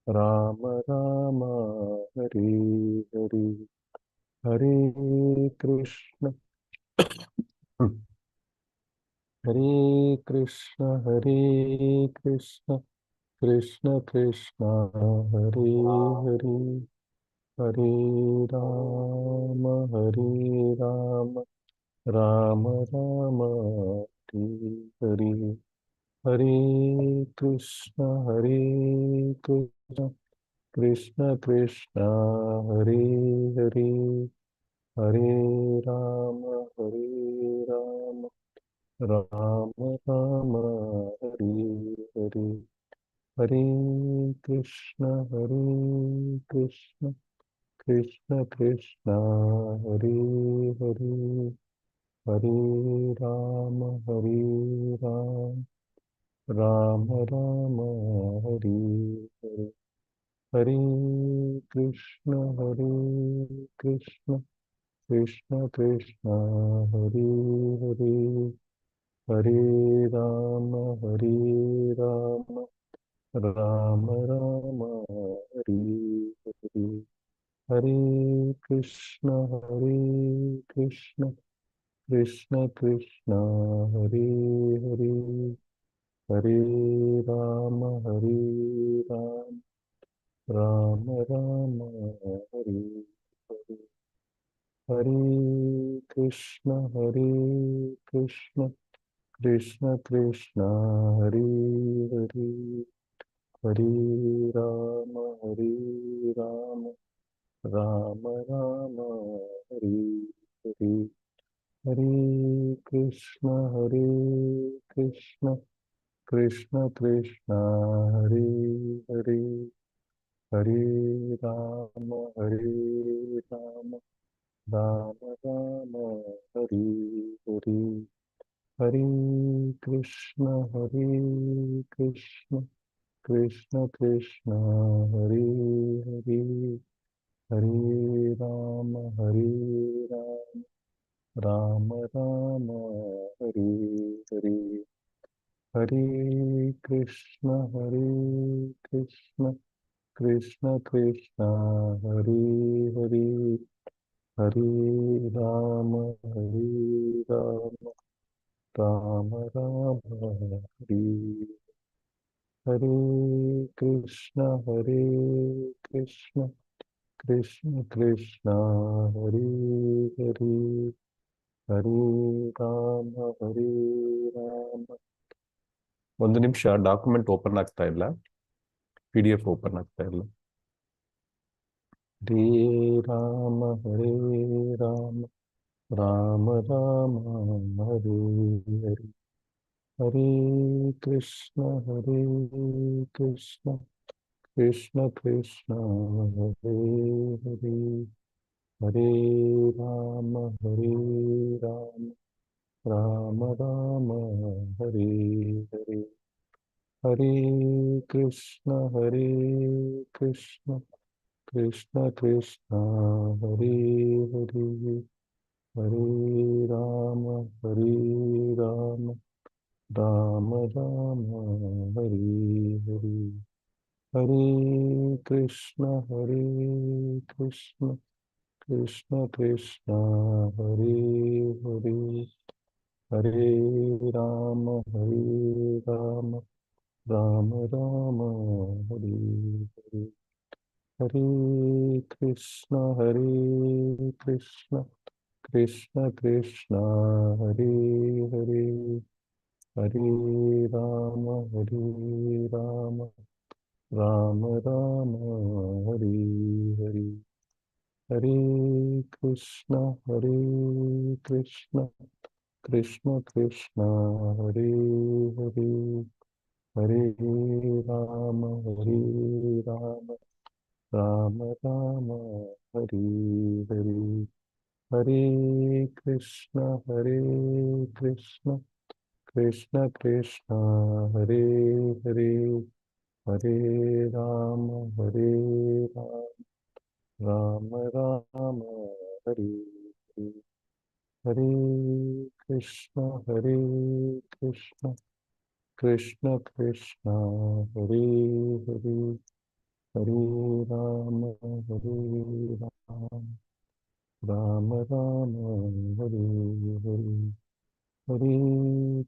राम राम हरे हरे, हरे कृष्ण हरे कृष्ण, हरे कृष्ण, कृष्ण कृष्ण हरे हरे, हरे राम, हरे राम, राम राम हरे हरे, हरे कृष्ण, हरे कृष्ण, कृष्ण कृष्ण हरे हरे, हरे राम, हरे राम, राम राम हरे हरे, हरे कृष्ण, हरे कृष्ण, कृष्ण कृष्ण हरे हरे, हरे राम, हरे राम, राम राम हरे हरे, हरे कृष्ण, हरे कृष्ण, कृष्ण कृष्ण हरे हरे, हरे राम, हरे राम, राम राम हरे हरे, हरे कृष्ण, हरे कृष्ण, कृष्ण कृष्ण हरे हरे, हरे राम, हरे राम, राम राम हरे हरे, हरे कृष्ण, हरे कृष्ण, कृष्ण कृष्ण हरे हरे, हरे राम, हरे राम, राम राम हरे हरे, हरे कृष्ण, हरे कृष्ण, कृष्ण कृष्ण हरे हरे, हरे राम, हरे राम, राम राम हरे हरे, हरे कृष्ण, हरे कृष्ण, कृष्ण कृष्ण हरे हरे, हरे राम, हरे राम, राम राम हरे हरे, हरे कृष्ण, हरे कृष्ण, कृष्ण कृष्ण हरे हरे, हरे राम, हरे राम, राम राम हरे, हरे कृष्ण, हरे कृष्ण, कृष्ण कृष्ण हरे हरे, ಹರೇ ರಾಮ, ಹರೇ ರಾಮ. ಒಂದು ನಿಮಿಷ, document open ಆಗ್ತಾ ಇಲ್ಲ, PDF ಓಪನ್ ಆಗ್ತಾ ಇಲ್ಲ. ಹರೇ ರಾಮ, ಹರೇ ರಾಮ, ರಾಮ ರಾಮ ಹರೇ ಹರೇ, ಹರೇ ಕೃಷ್ಣ, ಹರೇ ಕೃಷ್ಣ, ಕೃಷ್ಣ ಕೃಷ್ಣ ಹರೇ ಹರೇ, ಹರೇ ರಾಮ, ಹರೇ ರಾಮ, ರಾಮ ರಾಮ ಹರೇ ಹರೇ, हरे कृष्ण, कृष्ण कृष्ण हरे हरे, हरे राम, हरे राम, राम राम हरे हरे, हरे कृष्ण, कृष्ण कृष्ण कृष्ण हरे हरे, हरे राम, हरे राम, राम राम हरे हरे, हरे कृष्ण, कृष्ण कृष्ण हरे हरे, हरे राम, हरे राम, राम राम हरे हरे, हरे कृष्ण, कृष्ण, कृष्ण कृष्ण हरे हरे, हरे राम, हरे राम, राम राम हरे हरे, हरे कृष्ण, कृष्ण, कृष्ण कृष्ण हरे हरे, हरे राम, हरे राम, राम राम हरे हरे, हरे कृष्ण, कृष्ण, कृष्ण कृष्ण हरे हरे, हरे राम हरे राम राम राम हरे हरे हरे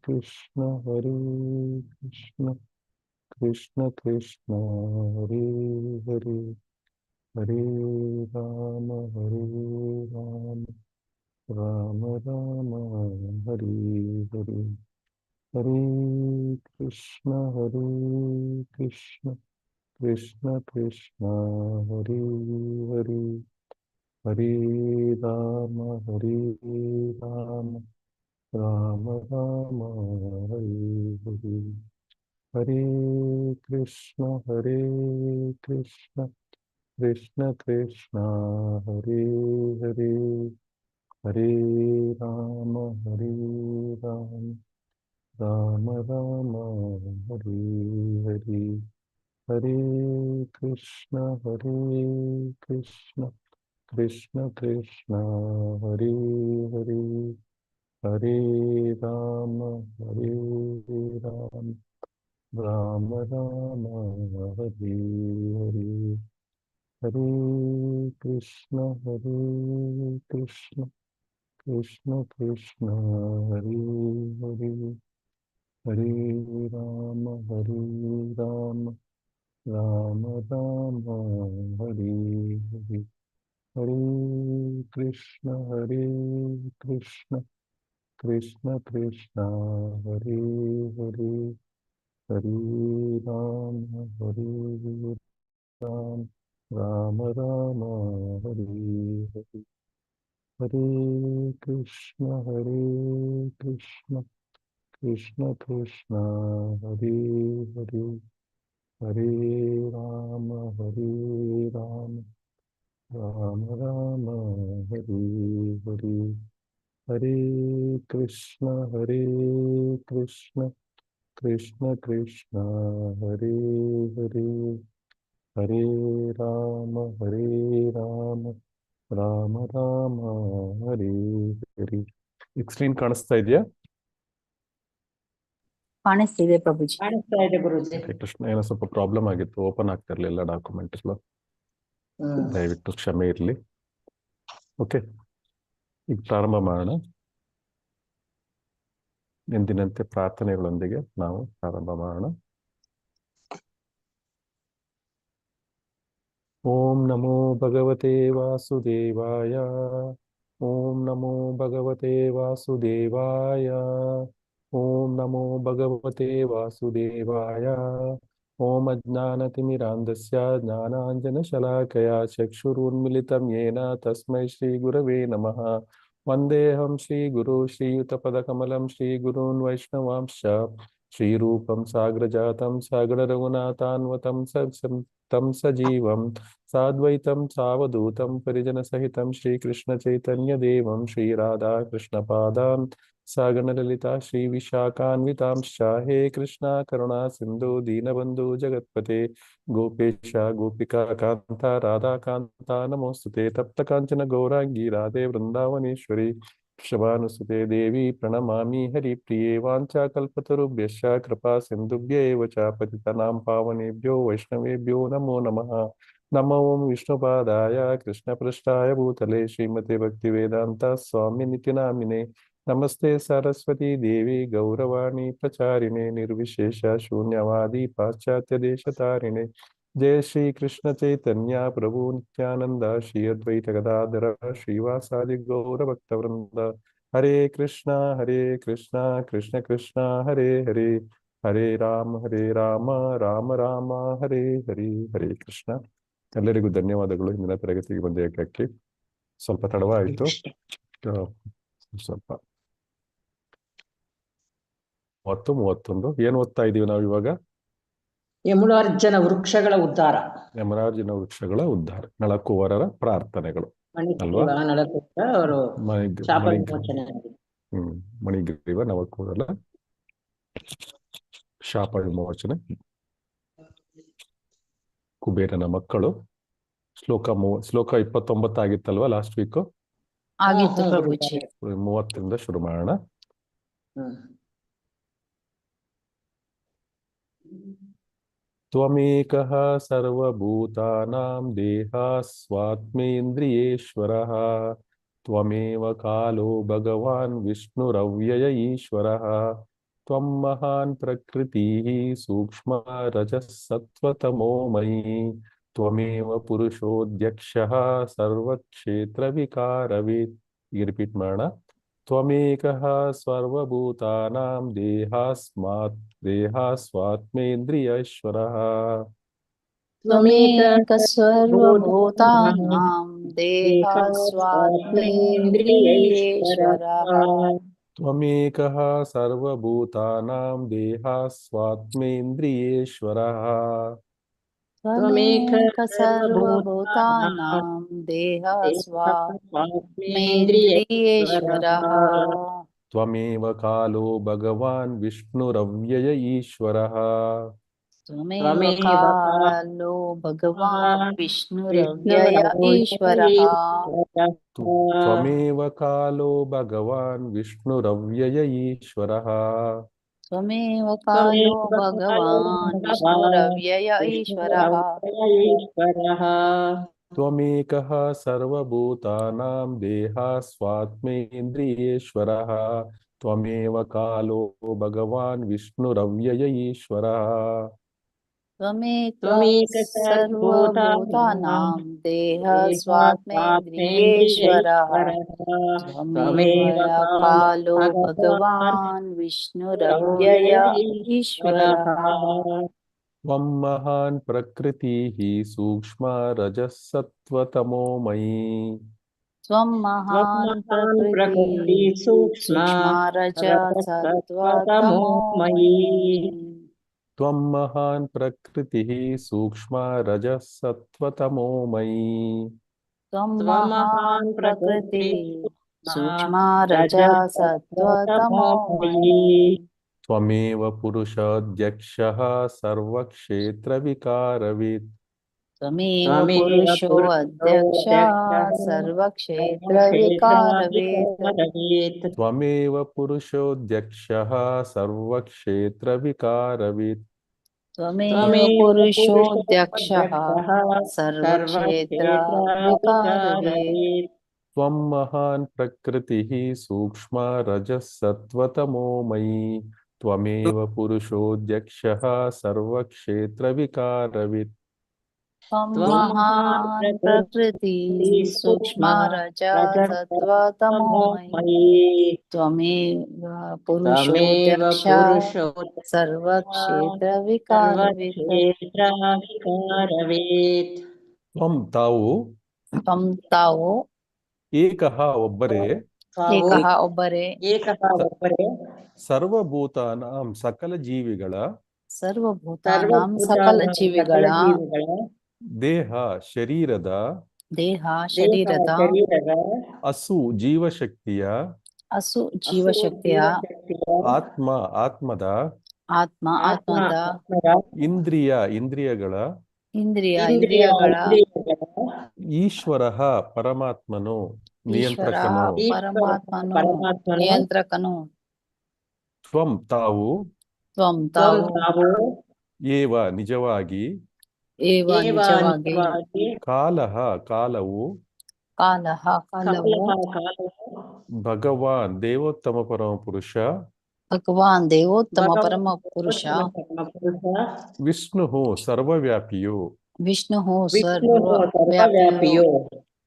कृष्ण कृष्ण कृष्ण हरे हरे हरे राम राम राम राम हरे हरे हरे कृष्ण कृष्ण कृष्ण हरे हरे हरे राम राम राम राम हरे हरे हरे कृष्ण कृष्ण कृष्ण कृष्ण हरे हरे हरे राम राम राम राम हरे हरे हरे कृष्ण कृष्ण कृष्ण कृष्ण हरे हरे हरे राम राम राम राम हरे हरे हरे कृष्ण कृष्ण कृष्ण कृष्ण हरे हरे हरे राम राम राम राम हरे हरे हरे कृष्ण कृष्ण कृष्ण हरे हरे हरे राम राम राम राम हरे हरे हरे कृष्ण कृष्ण कृष्ण हरे हरे हरे राम राम राम राम हरे हरे हरे कृष्ण कृष्ण कृष्ण हरे हरे हरे राम राम ರಾಮ ರಾಮ ಹರಿ ಹರಿ. ಈಗ ಸ್ಕ್ರೀನ್ ಕಾಣಿಸ್ತಾ ಇದೆಯಾ? ಕಾಣಿಸ್ತಿದೆ ಪ್ರಭುಜಿ. ಕಾಣಿಸ್ತಾ ಇದೆ ಗುರುಜಿ. ಕೃಷ್ಣ ಏನೋ ಸ್ವಲ್ಪ ಪ್ರಾಬ್ಲಮ್ ಆಗಿತ್ತು, ಓಪನ್ ಆಗ್ತಿರ್ಲಿಲ್ಲ ಡಾಕ್ಯುಮೆಂಟ್. ದಯವಿಟ್ಟು ಕ್ಷಮೆ ಇರಲಿ. ಓಕೆ, ಈಗ ಪ್ರಾರಂಭ ಮಾಡೋಣ. ಎಂದಿನಂತೆ ಪ್ರಾರ್ಥನೆಗಳೊಂದಿಗೆ ನಾವು ಪ್ರಾರಂಭ ಮಾಡೋಣ. ಓಂ ನಮೋ ಭಗವತೆ ವಾಸುದೇವಾಯ. ಓಂ ನಮೋ ಭಗವತೆ ವಾಸುದೇವಾಯ. ಓಂ ನಮೋ ಭಗವತೆ ವಾಸುದೇವಾಯ. ಓಂ ಅಜ್ಞಾನತಿಮಿರಾಂಧಸ್ಯ ಜ್ಞಾನಾಂಜನಶಲಾಕಯಾ ಚಕ್ಷುರುನ್ಮಿಲಿತಂ ಯೇನ ತಸ್ಮೈ ಶ್ರೀಗುರವೇ ನಮಃ. ವಂದೇಹಂ ಶ್ರೀಗುರು ಶ್ರೀಯುತಪದಕಮಲಂ ಶ್ರೀಗುರುನ್ ವೈಷ್ಣವಾಂಶ್ಚ ಶ್ರೀರೂಪಂ ಸಾಗ್ರಜಾತಂ ಸಾಗರರಘುನಾಥಾನ್ವತಂ तं सजीवं साद्वैतं सावधूतं परिजनसहितं श्रीकृष्णचैतन्यदेवं श्रीराधाकृष्णपादान् सागणललिता श्रीविशाखान्वितांश्च हे कृष्णा करुणा सिन्धु दीनबन्धु जगत्पते गोपेश गोपिका कान्ता राधाकान्ता नमोस्तुते तप्तकाञ्चन गौराङ्गी राधे वृन्दावनेश्वरी वृषभानुसुते देवी प्रणमामि हरिप्रिये वाञ्छाकल्पतरुभ्यश्च कृपा सिन्धुभ्य एव च पतितानां पावनेभ्यो वैष्णवेभ्यो नमो नमः. नमो विष्णुपादाय कृष्णपृष्ठाय भूतले श्रीमते भक्तिवेदान्त स्वामिनिति नामिने नमस्ते सरस्वती देवी गौरवाणी प्रचारिणे निर्विशेष शून्यवादी पाश्चात्य देशतारिणे. जय श्री कृष्ण चैतन्य प्रभु नित्यानंद श्री अद्वैत गदाधर श्रीवासादि गौर भक्तवृंद. हरे कृष्णा कृष्ण कृष्ण हरे हरे हरे राम ರಾಮ ರಾಮ ಹರೇ ಹರಿ. ಹರೇ ಕೃಷ್ಣ. ಎಲ್ಲರಿಗೂ ಧನ್ಯವಾದಗಳು ಇಂದಿನ ತರಗತಿಗೆ ಬಂದಿದ್ದಕ್ಕೆ. ಸ್ವಲ್ಪ ತಡವಾಯಿತು, ಸ್ವಲ್ಪ 30-31. ಏನು ಓದ್ತಾ ಇದೀವಿ ನಾವು ಇವಾಗ? ಯಮುನಾರ್ಜುನ ವೃಕ್ಷಗಳ ಉದ್ಧಾರ. ಯಮರಾಜನ ವೃಕ್ಷಗಳ ಉದ್ಧಾರ, ನಳಕುವರರ ಪ್ರಾರ್ಥನೆಗಳು ಅಲ್ವಾ? ಮಣಿಗ್ರೀವ ನವಕೂರಲ ಶಾಪ ವಿಮೋಚನೆ, ಕುಬೇರನ ಮಕ್ಕಳು. ಶ್ಲೋಕ 29 ಆಗಿತ್ತಲ್ವಾ ಲಾಸ್ಟ್ ವೀಕ್? 30 ಶುರು ಮಾಡೋಣ. त्वमेकः सर्वभूतानां देहास्वात्मेन्द्रियेश्वरः त्वमेव कालो भगवान् विष्णुरव्यय ईश्वरः त्वं महान् प्रकृतिः सूक्ष्मा रजः सत्त्वतमो मयि त्वमेव पुरुषोऽध्यक्षः सर्वक्षेत्रविकारवित् ಈಗ ರಿಪೀಟ್ ಮಾಡೋಣ त्वमेकः सर्वभूतानां देहास्वात्मेन्द्रियेश्वरः त्वमेक सर्वभूतानां देहास्वात्मेन्द्रियेश्वरः त्वमेकः सर्वभूतानां देहास्वात्मेन्द्रियेश्वरः त्वमेक सर्वभूतानां देहास्वात्मेन्द्रियेश्वरः त्वमेव कालो भगवान् विष्णुरव्यय ईश्वरः त्वमेव कालो भगवान् विष्णुरव्यय ईश्वरः त्वमेव कालो भगवान् विष्णुरव्यय ईश्वरः त्वमेव कालो भगवान् विष्णुरव्यय ईश्वरः त्वमेकः सर्वभूतानां देहास्वात्मेन्द्रियेश्वरः त्वमेव कालो भगवान् विष्णुरव्यय ईश्वरः त्वमेक सर्वभूतानां देहस्वात्मेन्द्रियेश्वरः त्वमेव कालो भगवान् विष्णुरव्यय ईश्वरः त्वं महान् प्रकृतिः सूक्ष्मा रजः सत्त्वतमो मयि त्वं महान् प्रकृतिः सूक्ष्मा रजः सत्त्वतमो मयि त्वं महान् प्रकृतिः सूक्ष्मा रजः सत्त्वतमो मयि त्वं महान् प्रकृतिः सूक्ष्मा रजः सत्त्वतमो मयि त्वमेव पुरुषोऽध्यक्षः सर्वक्षेत्रविकारवित् त्वमेव पुरुषो अध्यक्षः सर्वक्षेत्रविकारवित् त्वमेव पुरुषोऽध्यक्षः सर्वक्षेत्रविकारवित् त्वमेव पुरुषोऽध्यक्षः सर्वक्षेत्रविकारवित् त्वं महान् प्रकृतिः सूक्ष्मा रजः सत्त्वतमो मयि त्वमेव पुरुषोऽध्यक्षः सर्वक्षेत्रविकारवित् त्वं महान् प्रकृतिः सूक्ष्मा रजः सत्त्वतमो मयि त्वमेव पुरुषोऽध्यक्षः सर्वक्षेत्रविकारवित् त्वं ताವು त्वं ताವು ಏಕಃ ಒಬ್ಬರೇ ಏಕಃ ಒಬ್ಬರೇ ಸರ್ವಭೂತಾನಾಂ ಸಕಲ ಜೀವಿಗಳ ಸರ್ವಭೂತಾನಾಂ ಸಕಲ ಜೀವಿಗಳ ದೇಹ ಶರೀರದ ದೇಹ ಶರೀರದ ಹಸು ಜೀವಶಕ್ತಿಯ ಹಸು ಜೀವಶಕ್ತಿಯ ಆತ್ಮದ ಆತ್ಮದ ಇಂದ್ರಿಯಗಳ ಇಂದ್ರಿಯಗಳ ಈಶ್ವರ ಪರಮಾತ್ಮನು ಈಶ್ವರ ನಿಯಂತ್ರಕನು ಪರಮಾತ್ಮನು ನಿಯಂತ್ರಕನು ತ್ವಂ ತಾವು ಏವ ನಿಜವಾಗಿ ಕಾಲವು ಭಗವಾನ್ ದೇವೋತ್ತಮ ಪರಮಪುರುಷ ಭಗವಾನ್ ದೇವೋತ್ತಮ ಪರಮ ಪುರುಷ ವಿಷ್ಣು ಸರ್ವವ್ಯಾಪಿಯು ಸರ್ವವ್ಯಾಪಿಯು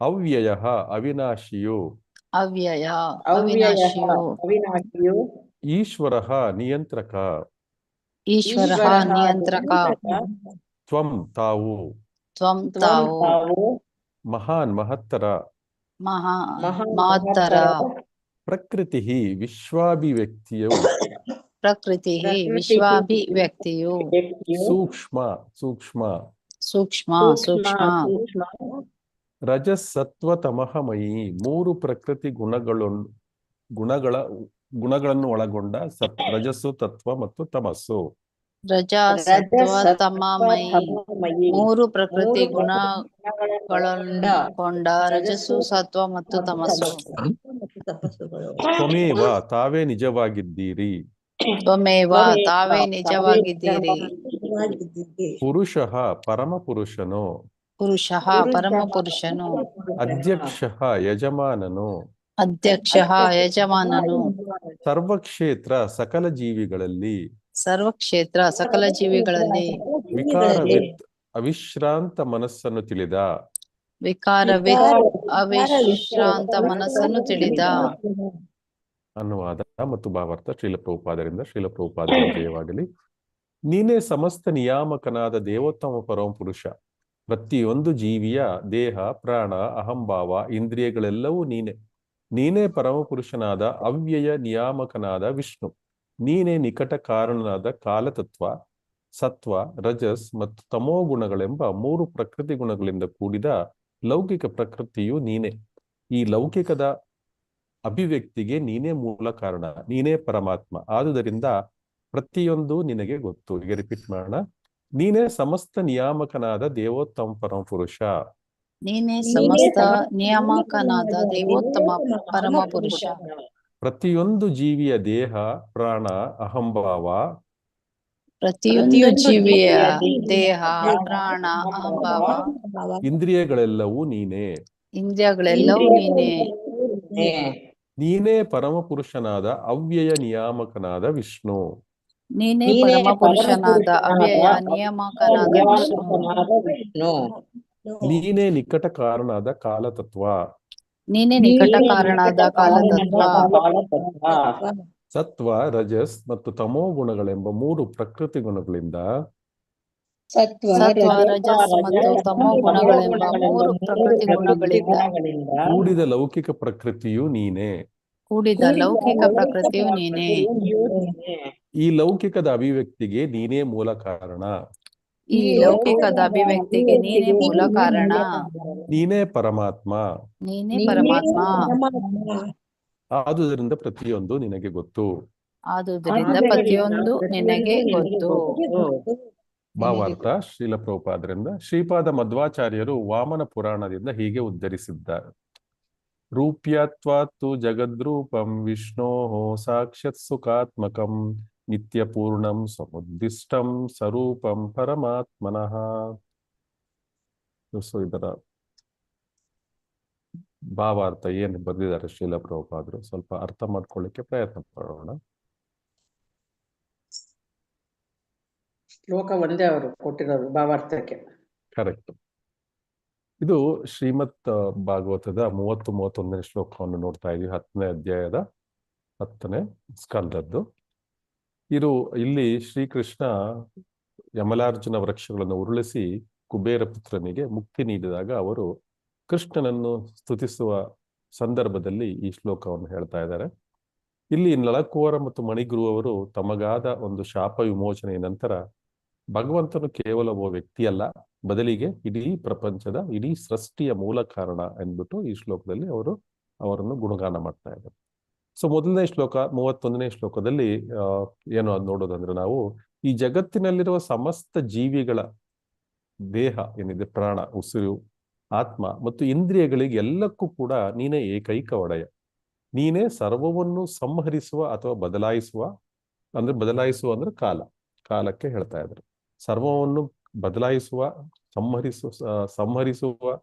ಅವ್ಯಯ ಅವಿನಾಶಿಯು ಅವಿನಾಶಿಯು ಈಶ್ವರ ನಿಯಂತ್ರಕ ತ್ವಂ ತಾವು ಮಹಾನ್ ಮಹತ್ತರ ಪ್ರಕೃತಿ ವಿಶ್ವಾಭಿವ್ಯಕ್ತಿಯು ಸೂಕ್ಷ್ಮ ರಜಸತ್ವತಮಃಮಯಿ ಮೂರು ಪ್ರಕೃತಿ ಗುಣಗಳನ್ನು ಒಳಗೊಂಡ ರಜಸ್ಸು ತತ್ವ ಮತ್ತು ತಮಸ್ಸು ಮೂರು ಪ್ರಕೃತಿ ಗುಣಗಳನ್ನೊಳಗೊಂಡ ರಜಸ್ಸು ಸತ್ವ ಮತ್ತು ತಮಸ್ಸು ತ್ವಮೇವ ತಾವೇ ನಿಜವಾಗಿದ್ದೀರಿ ತ್ವಮೇವ ತಾವೇ ನಿಜವಾಗಿದ್ದೀರಿ. ಪುರುಷಃ ಪರಮಪುರುಷನು. ಪುರುಷಃ ಪರಮಪುರುಷನು. ಅಧ್ಯಕ್ಷಃ ಯಜಮಾನನು. ಅಧ್ಯಕ್ಷಃ ಯಜಮಾನನು. ಸರ್ವಕ್ಷೇತ್ರ ಸಕಲ ಜೀವಿಗಳಲ್ಲಿ. ಸರ್ವಕ್ಷೇತ್ರ ಸಕಲ ಜೀವಿಗಳಲ್ಲಿ. ವಿಕಾರವಿತ್ ಅವಿಶ್ರಾಂತ ಮನಸ್ಸನ್ನು ತಿಳಿದ. ವಿಕಾರವಿತ್ ಅವಿಶ್ರಾಂತ ಮನಸ್ಸನ್ನು ತಿಳಿದ. ಅನುವಾದ ಮತ್ತು ಭಾವಾರ್ಥ ಶ್ರೀಲ ಪ್ರಭುಪಾದರಿಂದ. ಶ್ರೀಲ ಪ್ರಭುಪಾದರ ಜಯವಾಗಲಿ. ನೀನೇ ಸಮಸ್ತ ನಿಯಾಮಕನಾದ ದೇವೋತ್ತಮ ಪರಮ ಪುರುಷ. ಪ್ರತಿಯೊಂದು ಜೀವಿಯ ದೇಹ, ಪ್ರಾಣ, ಅಹಂಭಾವ, ಇಂದ್ರಿಯಗಳೆಲ್ಲವೂ ನೀನೆ. ನೀನೇ ಪರಮಪುರುಷನಾದ ಅವ್ಯಯ ನಿಯಾಮಕನಾದ ವಿಷ್ಣು. ನೀನೇ ನಿಕಟ ಕಾರಣನಾದ ಕಾಲತತ್ವ. ಸತ್ವ, ರಜಸ್ ಮತ್ತು ತಮೋ ಗುಣಗಳೆಂಬ 3 ಪ್ರಕೃತಿ ಗುಣಗಳಿಂದ ಕೂಡಿದ ಲೌಕಿಕ ಪ್ರಕೃತಿಯು ನೀನೆ. ಈ ಲೌಕಿಕದ ಅಭಿವ್ಯಕ್ತಿಗೆ ನೀನೇ ಮೂಲ ಕಾರಣ. ನೀನೇ ಪರಮಾತ್ಮ. ಆದುದರಿಂದ ಪ್ರತಿಯೊಂದು ನಿನಗೆ ಗೊತ್ತು. ಈಗ ರಿಪೀಟ್ ಮಾಡೋಣ. ನೀನೇ ಸಮಸ್ತ ನಿಯಾಮಕನಾದ ದೇವೋತ್ತಮ ಪರಮ ಪುರುಷ. ನೀನೇ ಸಮಸ್ತ ನಿಯಾಮಕನಾದ ದೇವೋತ್ತಮ ಪರಮ ಪುರುಷ. ಪ್ರತಿಯೊಂದು ಜೀವಿಯ ದೇಹ, ಪ್ರಾಣ, ಅಹಂಭಾವ, ಪ್ರತಿಯೊಂದು ಜೀವಿಯ ದೇಹ, ಪ್ರಾಣ, ಅಹಂಭಾವ, ಇಂದ್ರಿಯಗಳೆಲ್ಲವೂ ನೀನೇ. ಇಂದ್ರಿಯಗಳೆಲ್ಲವೂ ನೀನೇ. ನೀನೇ ಪರಮಪುರುಷನಾದ ಅವ್ಯಯ ನಿಯಾಮಕನಾದ ವಿಷ್ಣು. ನೀನೇ ಪರಮ ಪುರುಷನಾದ ಅವ್ಯಯ ನಿಯಾಮಕನಾದ ವಿಷ್ಣು. ನೀನೇ ನಿಕಟ ಕಾರಣನಾದ ಕಾಲತತ್ವ. ನೀನೇ ನಿಕಟ ಕಾರಣನಾದ ಕಾಲತತ್ವ. ಸತ್ವ, ರಜಸ್ ಮತ್ತು ತಮೋ ಗುಣಗಳೆಂಬ 3 ಪ್ರಕೃತಿ ಗುಣಗಳಿಂದ. ಸತ್ವ, ರಜಸ್ ಮತ್ತು ತಮೋ ಗುಣಗಳೆಂಬ 3 ಪ್ರಕೃತಿ ಗುಣಗಳಿಂದ ಕೂಡಿದ ಲೌಕಿಕ ಪ್ರಕೃತಿಯು ನೀನೇ. ಕೂಡಿದ ಲೌಕಿಕ ಪ್ರಕೃತಿಯು ನೀನೇ. ಈ ಲೌಕಿಕದ ಅಭಿವ್ಯಕ್ತಿಗೆ ನೀನೇ ಮೂಲ ಕಾರಣ. ಈ ಲೌಕಿಕದ ಅಭಿವ್ಯಕ್ತಿಗೆ ನೀನೇ ಮೂಲ ಕಾರಣ. ನೀನೇ ಪರಮಾತ್ಮ. ನೀನೇ ಪರಮಾತ್ಮ. ಆದುದರಿಂದ ಪ್ರತಿಯೊಂದು ನಿನಗೆ ಗೊತ್ತು. ಆದುದರಿಂದ ಪ್ರತಿಯೊಂದು ನಿನಗೆ ಗೊತ್ತು. ಭಾವಾರ್ಥ ಶ್ರೀಲ ಪ್ರಭುಪಾದರಿಂದ. ಶ್ರೀಪಾದ ಮಧ್ವಾಚಾರ್ಯರು ವಾಮನ ಪುರಾಣದಿಂದ ಹೀಗೆ ಉದ್ಧರಿಸಿದ್ದಾರೆ. ರೂಪ್ಯತ್ವಾತ್ತು ಜಗದ್ರೂಪಂ ವಿಷ್ಣೋಃ ಸಾಕ್ಷಾತ್ ಸುಖಾತ್ಮಕಂ ನಿತ್ಯಪೂರ್ಣಂ ಸಮುದ್ದಿಷ್ಟಂ ಸ್ವರೂಪಂ ಪರಮಾತ್ಮನಃ. ಸೊ ಇದರ ಭಾವಾರ್ಥ ಏನು ಬರೆದಿದ್ದಾರೆ ಶ್ರೀಲ ಪ್ರಭುಪಾದರು, ಸ್ವಲ್ಪ ಅರ್ಥ ಮಾಡ್ಕೊಳ್ಳಿಕ್ಕೆ ಪ್ರಯತ್ನ ಪಡೋಣ. ಶ್ಲೋಕ ಒಂದೇ ಅವರು ಕೊಟ್ಟಿರೋದು ಭಾವಾರ್ಥಕ್ಕೆ. ಕರೆಕ್ಟ್. ಇದು ಶ್ರೀಮತ್ ಭಾಗವತದ 30-31ನೇ ಶ್ಲೋಕವನ್ನು ನೋಡ್ತಾ ಇದೀವಿ. 10ನೇ ಅಧ್ಯಾಯದ 10ನೇ ಸ್ಕಂದದ್ದು. ಇಲ್ಲಿ ಶ್ರೀಕೃಷ್ಣ ಯಮಲಾರ್ಜುನ ವೃಕ್ಷಗಳನ್ನು ಉರುಳಿಸಿ ಕುಬೇರ ಪುತ್ರನಿಗೆ ಮುಕ್ತಿ ನೀಡಿದಾಗ ಅವರು ಕೃಷ್ಣನನ್ನು ಸ್ತುತಿಸುವ ಸಂದರ್ಭದಲ್ಲಿ ಈ ಶ್ಲೋಕವನ್ನು ಹೇಳ್ತಾ ಇದ್ದಾರೆ. ಇಲ್ಲಿ ನಳಕುವರ ಮತ್ತು ಮಣಿಗುರು ಅವರು ತಮಗಾದ ಒಂದು ಶಾಪ ವಿಮೋಚನೆಯ ನಂತರ ಭಗವಂತನು ಕೇವಲ ಒಬ್ಬ ವ್ಯಕ್ತಿಯಲ್ಲ, ಬದಲಿಗೆ ಇಡೀ ಪ್ರಪಂಚದ, ಇಡೀ ಸೃಷ್ಟಿಯ ಮೂಲ ಕಾರಣ ಎಂದ್ಬಿಟ್ಟು ಈ ಶ್ಲೋಕದಲ್ಲಿ ಅವರನ್ನು ಗುಣಗಾನ ಮಾಡ್ತಾ ಇದ್ದಾರೆ. ಸೊ ಮೊದಲನೇ ಶ್ಲೋಕ 31ನೇ ಶ್ಲೋಕದಲ್ಲಿ ಏನು ನೋಡೋದಂದ್ರೆ, ನಾವು ಈ ಜಗತ್ತಿನಲ್ಲಿರುವ ಸಮಸ್ತ ಜೀವಿಗಳ ದೇಹ ಏನಿದೆ, ಪ್ರಾಣ, ಉಸಿರು, ಆತ್ಮ ಮತ್ತು ಇಂದ್ರಿಯಗಳಿಗೆ ಎಲ್ಲಕ್ಕೂ ಕೂಡ ನೀನೇ ಏಕೈಕ ಒಡೆಯ. ನೀನೇ ಸರ್ವವನ್ನು ಸಂಹರಿಸುವ ಅಥವಾ ಬದಲಾಯಿಸುವ ಅಂದ್ರೆ ಕಾಲಕ್ಕೆ ಹೇಳ್ತಾ ಇದ್ರು. ಸರ್ವವನ್ನು ಬದಲಾಯಿಸುವ, ಸಂಹರಿಸುವ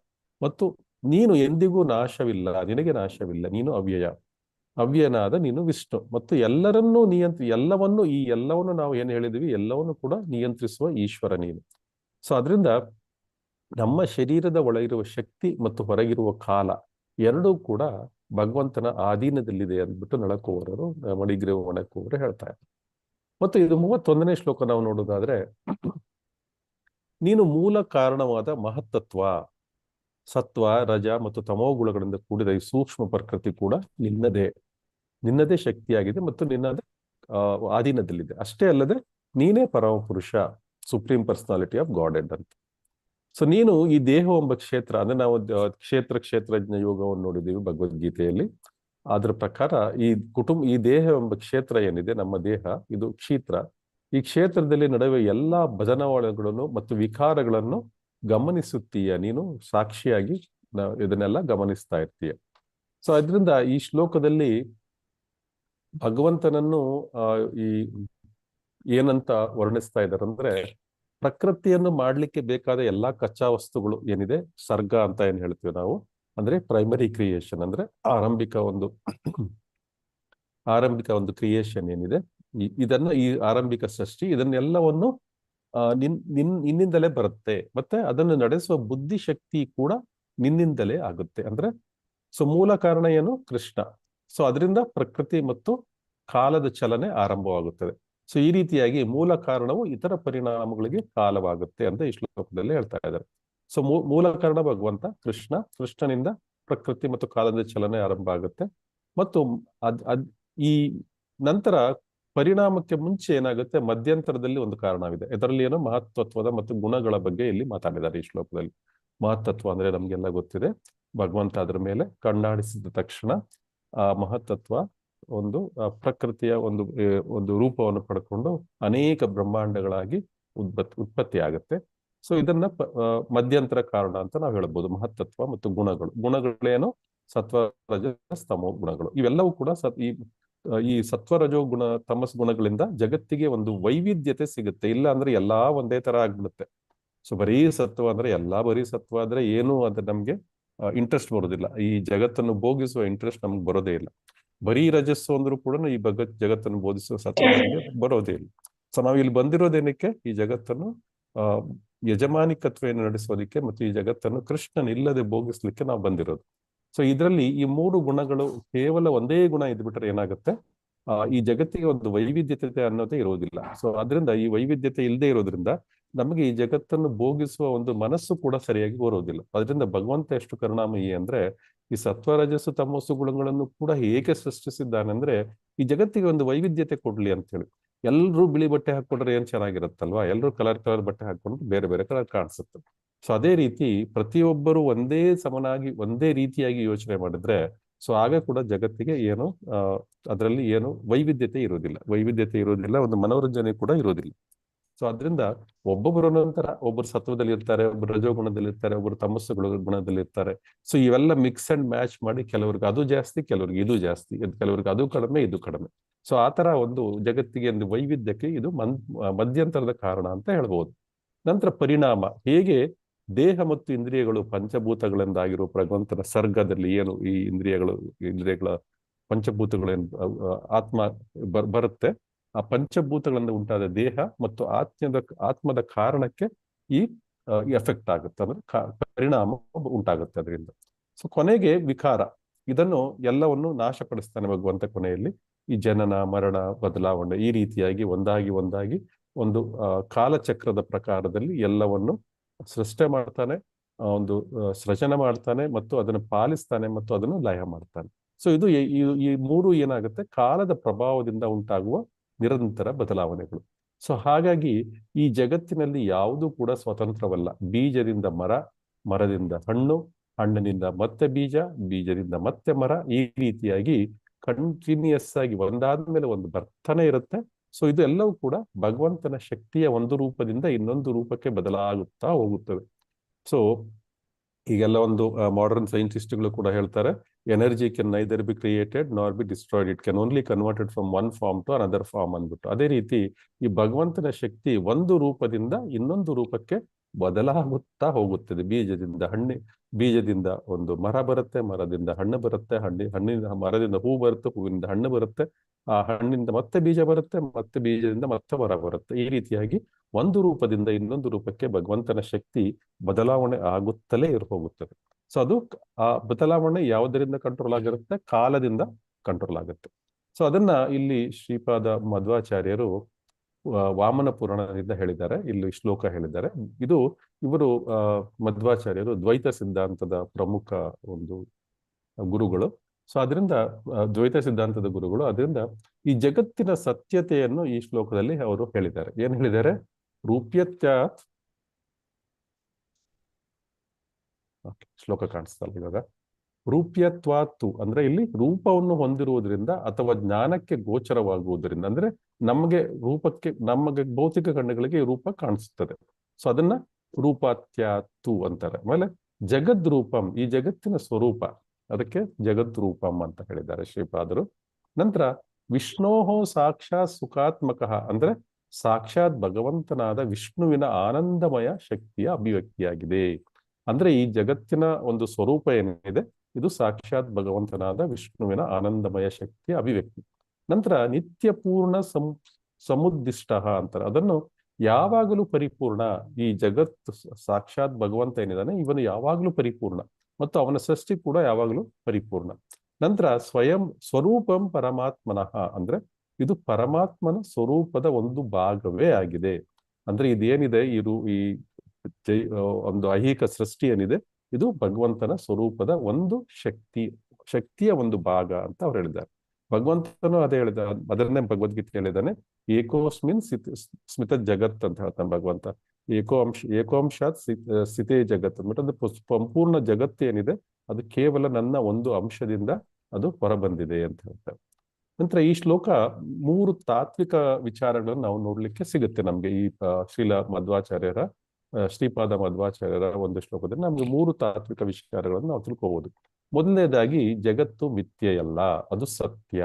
ಮತ್ತು ನೀನು ಎಂದಿಗೂ ನಾಶವಿಲ್ಲ, ನಿನಗೆ ನಾಶವಿಲ್ಲ, ನೀನು ಅವ್ಯಯನಾದ ನೀನು ವಿಷ್ಣು ಮತ್ತು ಎಲ್ಲರನ್ನೂ ಎಲ್ಲವನ್ನು ನಾವು ಏನು ಹೇಳಿದ್ವಿ, ಎಲ್ಲವನ್ನು ಕೂಡ ನಿಯಂತ್ರಿಸುವ ಈಶ್ವರ ನೀನು. ಸೊ ಅದರಿಂದ ನಮ್ಮ ಶರೀರದ ಒಳಗಿರುವ ಶಕ್ತಿ ಮತ್ತು ಹೊರಗಿರುವ ಕಾಲ ಎರಡೂ ಕೂಡ ಭಗವಂತನ ಅಧೀನದಲ್ಲಿದೆ ಅಂದ್ಬಿಟ್ಟು ನಳಕುವರರು, ಮಣಿಗ್ರೀವ ಒಣಕುವರು ಹೇಳ್ತಾರೆ. ಮತ್ತು ಇದು 31ನೇ ಶ್ಲೋಕ ನಾವು ನೋಡೋದಾದ್ರೆ, ನೀನು ಮೂಲ ಕಾರಣವಾದ ಮಹತ್ತತ್ವ, ಸತ್ವ, ರಜ ಮತ್ತು ತಮೋ ಗುಣಗಳಿಂದ ಕೂಡಿದ ಈ ಸೂಕ್ಷ್ಮ ಪ್ರಕೃತಿ ಕೂಡ ನಿನ್ನದೇ ಶಕ್ತಿಯಾಗಿದೆ ಮತ್ತು ನಿನ್ನದೇ ಅಧೀನದಲ್ಲಿದೆ. ಅಷ್ಟೇ ಅಲ್ಲದೆ ನೀನೇ ಪರಮ ಪುರುಷ, ಸುಪ್ರೀಂ ಪರ್ಸನಾಲಿಟಿ ಆಫ್ ಗಾಡೆಡ್ ಅಂತ. ಸೊ ನೀನು ಈ ದೇಹವೆಂಬ ಕ್ಷೇತ್ರ, ಅಂದ್ರೆ ನಾವು ಕ್ಷೇತ್ರಜ್ಞ ಯೋಗವನ್ನು ನೋಡಿದ್ದೀವಿ ಭಗವದ್ಗೀತೆಯಲ್ಲಿ. ಅದರ ಪ್ರಕಾರ ಈ ದೇಹವೆಂಬ ಕ್ಷೇತ್ರ ಏನಿದೆ, ನಮ್ಮ ದೇಹ, ಇದು ಕ್ಷೇತ್ರ. ಈ ಕ್ಷೇತ್ರದಲ್ಲಿ ನಡೆಯುವ ಎಲ್ಲಾ ಬದಲಾವಣೆಗಳನ್ನು ಮತ್ತು ವಿಕಾರಗಳನ್ನು ಗಮನಿಸುತ್ತೀಯ, ನೀನು ಸಾಕ್ಷಿಯಾಗಿ ಇದನ್ನೆಲ್ಲ ಗಮನಿಸ್ತಾ ಇರ್ತೀಯ. ಸೊ ಅದರಿಂದ ಈ ಶ್ಲೋಕದಲ್ಲಿ ಭಗವಂತನನ್ನು ಈ ಏನಂತ ವರ್ಣಿಸ್ತಾ ಇದ್ದಾರೆ ಅಂದ್ರೆ, ಪ್ರಕೃತಿಯನ್ನು ಮಾಡ್ಲಿಕ್ಕೆ ಬೇಕಾದ ಎಲ್ಲಾ ಕಚ್ಚಾ ವಸ್ತುಗಳು ಏನಿದೆ, ಸರ್ಗ ಅಂತ ಏನ್ ಹೇಳ್ತೀವಿ ನಾವು, ಅಂದ್ರೆ ಪ್ರೈಮರಿ ಕ್ರಿಯೇಷನ್, ಅಂದ್ರೆ ಆರಂಭಿಕ ಒಂದು ಕ್ರಿಯೇಷನ್ ಏನಿದೆ, ಈ ಆರಂಭಿಕ ಸೃಷ್ಟಿ, ಇದನ್ನೆಲ್ಲವನ್ನು ನಿನ್ನಿಂದಲೇ ಬರುತ್ತೆ. ಮತ್ತೆ ಅದನ್ನು ನಡೆಸುವ ಬುದ್ಧಿಶಕ್ತಿ ಕೂಡ ನಿನ್ನಿಂದಲೇ ಆಗುತ್ತೆ. ಅಂದ್ರೆ ಮೂಲ ಕಾರಣ ಏನು? ಕೃಷ್ಣ. ಅದರಿಂದ ಪ್ರಕೃತಿ ಮತ್ತು ಕಾಲದ ಚಲನೆ ಆರಂಭವಾಗುತ್ತದೆ. ಈ ರೀತಿಯಾಗಿ ಮೂಲ ಕಾರಣವು ಇತರ ಪರಿಣಾಮಗಳಿಗೆ ಕಾಲವಾಗುತ್ತೆ ಅಂತ ಈ ಶ್ಲೋಕದಲ್ಲಿ ಹೇಳ್ತಾ ಇದ್ದಾರೆ. ಮೂಲ ಕಾರಣ ಭಗವಂತ ಕೃಷ್ಣನಿಂದ ಪ್ರಕೃತಿ ಮತ್ತು ಕಾಲದ ಚಲನೆ ಆರಂಭ ಆಗುತ್ತೆ. ಮತ್ತು ಈ ನಂತರ ಪರಿಣಾಮಕ್ಕೆ ಮುಂಚೆ ಏನಾಗುತ್ತೆ, ಮಧ್ಯಂತರದಲ್ಲಿ ಒಂದು ಕಾರಣವಿದೆ. ಇದರಲ್ಲಿ ಏನೋ ಮಹತ್ತತ್ವದ ಮತ್ತು ಗುಣಗಳ ಬಗ್ಗೆ ಇಲ್ಲಿ ಮಾತಾಡಿದ್ದಾರೆ ಈ ಶ್ಲೋಕದಲ್ಲಿ. ಮಹತ್ತತ್ವ ಅಂದ್ರೆ ನಮ್ಗೆಲ್ಲ ಗೊತ್ತಿದೆ, ಭಗವಂತ ಅದರ ಮೇಲೆ ಕಣ್ಣಾಡಿಸಿದ ತಕ್ಷಣ ಆ ಮಹತ್ತತ್ವ ಒಂದು ಪ್ರಕೃತಿಯ ಒಂದು ರೂಪವನ್ನು ಪಡ್ಕೊಂಡು ಅನೇಕ ಬ್ರಹ್ಮಾಂಡಗಳಾಗಿ ಉತ್ಪತ್ತಿ ಆಗುತ್ತೆ. ಇದನ್ನ ಮಧ್ಯಂತರ ಕಾರಣ ಅಂತ ನಾವು ಹೇಳ್ಬೋದು. ಮಹತ್ತತ್ವ ಮತ್ತು ಗುಣಗಳೇನು? ಸತ್ವ, ರಜಸ್, ತಮೋ ಗುಣಗಳು. ಇವೆಲ್ಲವೂ ಕೂಡ ಈ ಸತ್ವ, ರಜೋ ಗುಣ, ತಮಸ್ ಗುಣಗಳಿಂದ ಜಗತ್ತಿಗೆ ಒಂದು ವೈವಿಧ್ಯತೆ ಸಿಗುತ್ತೆ. ಇಲ್ಲ ಅಂದ್ರೆ ಎಲ್ಲಾ ಒಂದೇ ತರ ಆಗ್ಬಿಡುತ್ತೆ. ಬರೀ ಸತ್ವ ಅಂದ್ರೆ ಬರೀ ಸತ್ವ ಆದ್ರೆ ಏನು ಅದು ನಮ್ಗೆ ಇಂಟ್ರೆಸ್ಟ್ ಬರೋದಿಲ್ಲ. ಈ ಜಗತ್ತನ್ನು ಭೋಗಿಸುವ ಇಂಟ್ರೆಸ್ಟ್ ನಮ್ಗೆ ಬರೋದೇ ಇಲ್ಲ. ಬರೀ ರಜಸ್ಸು ಅಂದ್ರೂ ಕೂಡ ಈ ಜಗತ್ತನ್ನು ಬೋಧಿಸುವ ಸತ್ವ ನಮ್ಗೆ ಬರೋದೇ ಇಲ್ಲ. ನಾವು ಇಲ್ಲಿ ಬಂದಿರೋದೇನಕ್ಕೆ? ಈ ಜಗತ್ತನ್ನು ಯಜಮಾನಿಕತ್ವೆಯನ್ನು ನಡೆಸೋದಿಕ್ಕೆ ಮತ್ತು ಈ ಜಗತ್ತನ್ನು ಕೃಷ್ಣನಿಲ್ಲದೆ ಭೋಗಿಸ್ಲಿಕ್ಕೆ ನಾವು ಬಂದಿರೋದು. ಇದರಲ್ಲಿ ಈ ಮೂರು ಗುಣಗಳು, ಕೇವಲ ಒಂದೇ ಗುಣ ಇದ್ಬಿಟ್ರೆ ಏನಾಗುತ್ತೆ, ಈ ಜಗತ್ತಿಗೆ ಒಂದು ವೈವಿಧ್ಯತೆ ಅನ್ನೋದೇ ಇರೋದಿಲ್ಲ. ಅದರಿಂದ ಈ ವೈವಿಧ್ಯತೆ ಇಲ್ಲದೆ ಇರೋದ್ರಿಂದ ನಮಗೆ ಈ ಜಗತ್ತನ್ನು ಭೋಗಿಸುವ ಒಂದು ಮನಸ್ಸು ಕೂಡ ಸರಿಯಾಗಿ ಬರೋದಿಲ್ಲ. ಅದರಿಂದ ಭಗವಂತ ಎಷ್ಟು ಕರುಣಾಮಯಿ ಅಂದ್ರೆ, ಈ ಸತ್ವ, ರಜಸ್ಸು, ತಮಸ್ಸು ಗುಣಗಳನ್ನು ಕೂಡ ಹೇಗೆ ಸೃಷ್ಟಿಸಿದ್ದಾನೆಂದ್ರೆ, ಈ ಜಗತ್ತಿಗೆ ಒಂದು ವೈವಿಧ್ಯತೆ ಕೊಡ್ಲಿ ಅಂತ ಹೇಳಿ. ಎಲ್ರೂ ಬಿಳಿ ಬಟ್ಟೆ ಹಾಕೊಂಡ್ರೆ ಏನ್ ಚೆನ್ನಾಗಿರುತ್ತಲ್ವಾ? ಎಲ್ರೂ ಕಲರ್ ಬಟ್ಟೆ ಹಾಕೊಂಡ್ರೆ ಬೇರೆ ಬೇರೆ ಕಲರ್ ಕಾಣಿಸುತ್ತೆ. ಅದೇ ರೀತಿ ಪ್ರತಿಯೊಬ್ಬರು ಒಂದೇ ಸಮನಾಗಿ ಒಂದೇ ರೀತಿಯಾಗಿ ಯೋಚನೆ ಮಾಡಿದ್ರೆ ಆಗ ಕೂಡ ಜಗತ್ತಿಗೆ ಏನು ಅದರಲ್ಲಿ ಏನು ವೈವಿಧ್ಯತೆ ಇರೋದಿಲ್ಲ, ಒಂದು ಮನೋರಂಜನೆ ಕೂಡ ಇರೋದಿಲ್ಲ. ಅದರಿಂದ ಒಬ್ಬೊಬ್ಬರ ನಂತರ ಒಬ್ಬರು ಸತ್ವದಲ್ಲಿ ಇರ್ತಾರೆ, ಒಬ್ಬರು ರಜೋಗುಣದಲ್ಲಿ ಇರ್ತಾರೆ, ಒಬ್ಬರು ತಮಸ್ಸು ಗುಣದಲ್ಲಿ ಇರ್ತಾರೆ. ಇವೆಲ್ಲ ಮಿಕ್ಸ್ ಅಂಡ್ ಮ್ಯಾಚ್ ಮಾಡಿ ಕೆಲವ್ರಿಗೆ ಅದು ಜಾಸ್ತಿ, ಕೆಲವ್ರಿಗೆ ಇದು ಜಾಸ್ತಿ, ಕೆಲವ್ರಿಗೆ ಅದು ಕಡಿಮೆ, ಇದು ಕಡಿಮೆ. ಆತರ ಒಂದು ಜಗತ್ತಿಗೆ ಒಂದು ವೈವಿಧ್ಯಕ್ಕೆ ಇದು ಮಧ್ಯಂತರದ ಕಾರಣ ಅಂತ ಹೇಳ್ಬೋದು. ನಂತರ ಪರಿಣಾಮ, ಹೇಗೆ ದೇಹ ಮತ್ತು ಇಂದ್ರಿಯಗಳು ಪಂಚಭೂತಗಳಿಂದಾಗಿರೋ ಭಗವಂತನ ಸರ್ಗದಲ್ಲಿ ಏನು ಈ ಇಂದ್ರಿಯಗಳ ಪಂಚಭೂತಗಳೇನು ಆತ್ಮ ಬರುತ್ತೆ, ಆ ಪಂಚಭೂತಗಳಿಂದ ಉಂಟಾದ ದೇಹ ಮತ್ತು ಆತ್ಮದ ಕಾರಣಕ್ಕೆ ಈ ಎಫೆಕ್ಟ್ ಆಗುತ್ತೆ, ಅಂದ್ರೆ ಪರಿಣಾಮ ಉಂಟಾಗುತ್ತೆ ಅದರಿಂದ. ಕೊನೆಗೆ ವಿಕಾರ, ಇದನ್ನು ಎಲ್ಲವನ್ನು ನಾಶಪಡಿಸ್ತಾನೆ ಭಗವಂತ ಕೊನೆಯಲ್ಲಿ. ಈ ಜನನ, ಮರಣ, ಬದಲಾವಣೆ, ಈ ರೀತಿಯಾಗಿ ಒಂದಾಗಿ ಒಂದು ಕಾಲಚಕ್ರದ ಪ್ರಕಾರದಲ್ಲಿ ಎಲ್ಲವನ್ನು ಸೃಷ್ಟಿ ಮಾಡ್ತಾನೆ, ಒಂದು ಸೃಜನ ಮಾಡ್ತಾನೆ ಮತ್ತು ಅದನ್ನು ಪಾಲಿಸ್ತಾನೆ ಮತ್ತು ಅದನ್ನು ಲಯ ಮಾಡ್ತಾನೆ. ಇದು ಈ ಮೂರು ಏನಾಗುತ್ತೆ, ಕಾಲದ ಪ್ರಭಾವದಿಂದ ಉಂಟಾಗುವ ನಿರಂತರ ಬದಲಾವಣೆಗಳು. ಹಾಗಾಗಿ ಈ ಜಗತ್ತಿನಲ್ಲಿ ಯಾವುದೂ ಕೂಡ ಸ್ವತಂತ್ರವಲ್ಲ. ಬೀಜದಿಂದ ಮರ, ಮರದಿಂದ ಹಣ್ಣು, ಹಣ್ಣಿನಿಂದ ಮತ್ತೆ ಬೀಜ, ಬೀಜದಿಂದ ಮತ್ತೆ ಮರ, ಈ ರೀತಿಯಾಗಿ ಕಂಟಿನ್ಯೂಸ್ ಆಗಿ ಒಂದಾದ್ಮೇಲೆ ಒಂದು ಬರ್ತಾನೆ ಇರುತ್ತೆ. ಇದು ಎಲ್ಲವೂ ಕೂಡ ಭಗವಂತನ ಶಕ್ತಿಯ ಒಂದು ರೂಪದಿಂದ ಇನ್ನೊಂದು ರೂಪಕ್ಕೆ ಬದಲಾಗುತ್ತಾ ಹೋಗುತ್ತವೆ. ಈಗೆಲ್ಲ ಒಂದು ಮಾಡರ್ನ್ ಸೈಂಟಿಸ್ಟ್ಗಳು ಕೂಡ ಹೇಳ್ತಾರೆ, energy can neither be created nor be destroyed, it can only converted from one form to another form ಅಂದ್ಬಿಟ್ಟು. ಅದೇ ರೀತಿ ಈ ಭಗವಂತನ ಶಕ್ತಿ ಒಂದು ರೂಪದಿಂದ ಇನ್ನೊಂದು ರೂಪಕ್ಕೆ ಬದಲಾಗುತ್ತಾ ಹೋಗುತ್ತದೆ. ಬೀಜದಿಂದ ಒಂದು ಮರ ಬರುತ್ತೆ, ಮರದಿಂದ ಹಣ್ಣು ಬರುತ್ತೆ, ಮರದಿಂದ ಹೂ ಬರುತ್ತೆ, ಹೂವಿನಿಂದ ಹಣ್ಣು ಬರುತ್ತೆ, ಆ ಹಣ್ಣಿಂದ ಮತ್ತೆ ಬೀಜ ಬರುತ್ತೆ, ಮತ್ತೆ ಬೀಜದಿಂದ ಮತ್ತೆ ಮರ ಬರುತ್ತೆ. ಈ ರೀತಿಯಾಗಿ ಒಂದು ರೂಪದಿಂದ ಇನ್ನೊಂದು ರೂಪಕ್ಕೆ ಭಗವಂತನ ಶಕ್ತಿ ಬದಲಾವಣೆ ಆಗುತ್ತಲೇ ಹೋಗುತ್ತದೆ. ಅದು ಆ ಬದಲಾವಣೆ ಯಾವುದರಿಂದ ಕಂಟ್ರೋಲ್ ಆಗಿರುತ್ತೆ? ಕಾಲದಿಂದ ಕಂಟ್ರೋಲ್ ಆಗುತ್ತೆ. ಅದನ್ನ ಇಲ್ಲಿ ಶ್ರೀಪಾದ ಮಧ್ವಾಚಾರ್ಯರು ವಾಮನ ಪುರಾಣದಿಂದ ಹೇಳಿದ್ದಾರೆ, ಇಲ್ಲಿ ಶ್ಲೋಕ ಹೇಳಿದ್ದಾರೆ. ಇವರು ಮಧ್ವಾಚಾರ್ಯರು ದ್ವೈತ ಸಿದ್ಧಾಂತದ ಪ್ರಮುಖ ಒಂದು ಗುರುಗಳು. ಅದರಿಂದ ದ್ವೈತ ಸಿದ್ಧಾಂತದ ಗುರುಗಳು. ಅದರಿಂದ ಈ ಜಗತ್ತಿನ ಸತ್ಯತೆಯನ್ನು ಈ ಶ್ಲೋಕದಲ್ಲಿ ಅವರು ಹೇಳಿದ್ದಾರೆ. ಏನ್ ಹೇಳಿದ್ದಾರೆ? ರೂಪ್ಯತ್ಯಾತ್, ಶ್ಲೋಕ ಕಾಣಿಸ್ತಲ್ಲ ಇವಾಗ. ರೂಪ್ಯತ್ವಾತ್ತು ಅಂದ್ರೆ ಇಲ್ಲಿ ರೂಪವನ್ನು ಹೊಂದಿರುವುದರಿಂದ ಅಥವಾ ಜ್ಞಾನಕ್ಕೆ ಗೋಚರವಾಗುವುದರಿಂದ, ಅಂದ್ರೆ ನಮಗೆ ಭೌತಿಕ ಕಣ್ಣುಗಳಿಗೆ ರೂಪ ಕಾಣಿಸುತ್ತದೆ. ಅದನ್ನ ರೂಪಾತ್ಯಾತ್ತು ಅಂತಾರೆ. ಆಮೇಲೆ ಜಗದ್ ರೂಪಂ, ಈ ಜಗತ್ತಿನ ಸ್ವರೂಪ, ಅದಕ್ಕೆ ಜಗದ್ ರೂಪಂ ಅಂತ ಹೇಳಿದ್ದಾರೆ ಶ್ರೀಪಾದರು. ನಂತರ ವಿಷ್ಣೋಹೋ ಸಾಕ್ಷಾತ್ ಸುಖಾತ್ಮಕ ಅಂದ್ರೆ ಸಾಕ್ಷಾತ್ ಭಗವಂತನಾದ ವಿಷ್ಣುವಿನ ಆನಂದಮಯ ಶಕ್ತಿಯ ಅಭಿವ್ಯಕ್ತಿಯಾಗಿದೆ. ಅಂದ್ರೆ ಈ ಜಗತ್ತಿನ ಒಂದು ಸ್ವರೂಪ ಏನಿದೆ ಇದು ಸಾಕ್ಷಾತ್ ಭಗವಂತನಾದ ವಿಷ್ಣುವಿನ ಆನಂದಮಯ ಶಕ್ತಿಯ ಅಭಿವ್ಯಕ್ತಿ. ನಂತರ ನಿತ್ಯ ಪೂರ್ಣ ಸಮುದ್ದಿಷ್ಟ ಅಂತಾರೆ. ಅದನ್ನು ಯಾವಾಗಲೂ ಪರಿಪೂರ್ಣ. ಈ ಜಗತ್ತು ಸಾಕ್ಷಾತ್ ಭಗವಂತ ಏನಿದಾನೆ ಇವನು ಯಾವಾಗಲೂ ಪರಿಪೂರ್ಣ ಮತ್ತು ಅವನ ಸೃಷ್ಟಿ ಕೂಡ ಯಾವಾಗಲೂ ಪರಿಪೂರ್ಣ. ನಂತರ ಸ್ವಯಂ ಸ್ವರೂಪಂ ಪರಮಾತ್ಮನಃ ಅಂದ್ರೆ ಇದು ಪರಮಾತ್ಮನ ಸ್ವರೂಪದ ಒಂದು ಭಾಗವೇ ಆಗಿದೆ. ಅಂದ್ರೆ ಇದೇನಿದೆ ಈ ಒಂದು ಐಹಿಕ ಸೃಷ್ಟಿ ಏನಿದೆ ಇದು ಭಗವಂತನ ಸ್ವರೂಪದ ಒಂದು ಶಕ್ತಿಯ ಒಂದು ಭಾಗ ಅಂತ ಅವ್ರು ಹೇಳಿದ್ದಾರೆ. ಭಗವಂತನು ಅದೇ ಹೇಳಿದ, ಅದನ್ನೇ ಭಗವದ್ಗೀತೆ ಹೇಳಿದಾನೆ, ಏಕೋಸ್ಮಿನ್ ಸ್ಮಿತ ಜಗತ್ ಅಂತ ಹೇಳ್ತಾನೆ ಭಗವಂತ. ಏಕೋಂಶಾತ್ ಸ್ಥಿತೇ ಜಗತ್ ಅಂದ್ಬಿಟ್ಟು ಅದು ಸಂಪೂರ್ಣ ಜಗತ್ತು ಏನಿದೆ ಅದು ಕೇವಲ ನನ್ನ ಒಂದು ಅಂಶದಿಂದ ಅದು ಹೊರಬಂದಿದೆ ಅಂತ ಹೇಳ್ತಾರೆ. ನಂತರ ಈ ಶ್ಲೋಕ 3 ತಾತ್ವಿಕ ವಿಚಾರಗಳನ್ನು ನಾವು ನೋಡ್ಲಿಕ್ಕೆ ಸಿಗುತ್ತೆ ನಮ್ಗೆ. ಈ ಶ್ರೀಪಾದ ಮಧ್ವಾಚಾರ್ಯರ ಒಂದು ಶ್ಲೋಕದಲ್ಲಿ ನಮ್ಗೆ 3 ತಾತ್ವಿಕ ವಿಚಾರಗಳನ್ನು ನಾವು ತಿಳ್ಕೋಬಹುದು. ಮೊದಲನೇದಾಗಿ ಜಗತ್ತು ಮಿಥ್ಯೆಯಲ್ಲ, ಅದು ಸತ್ಯ.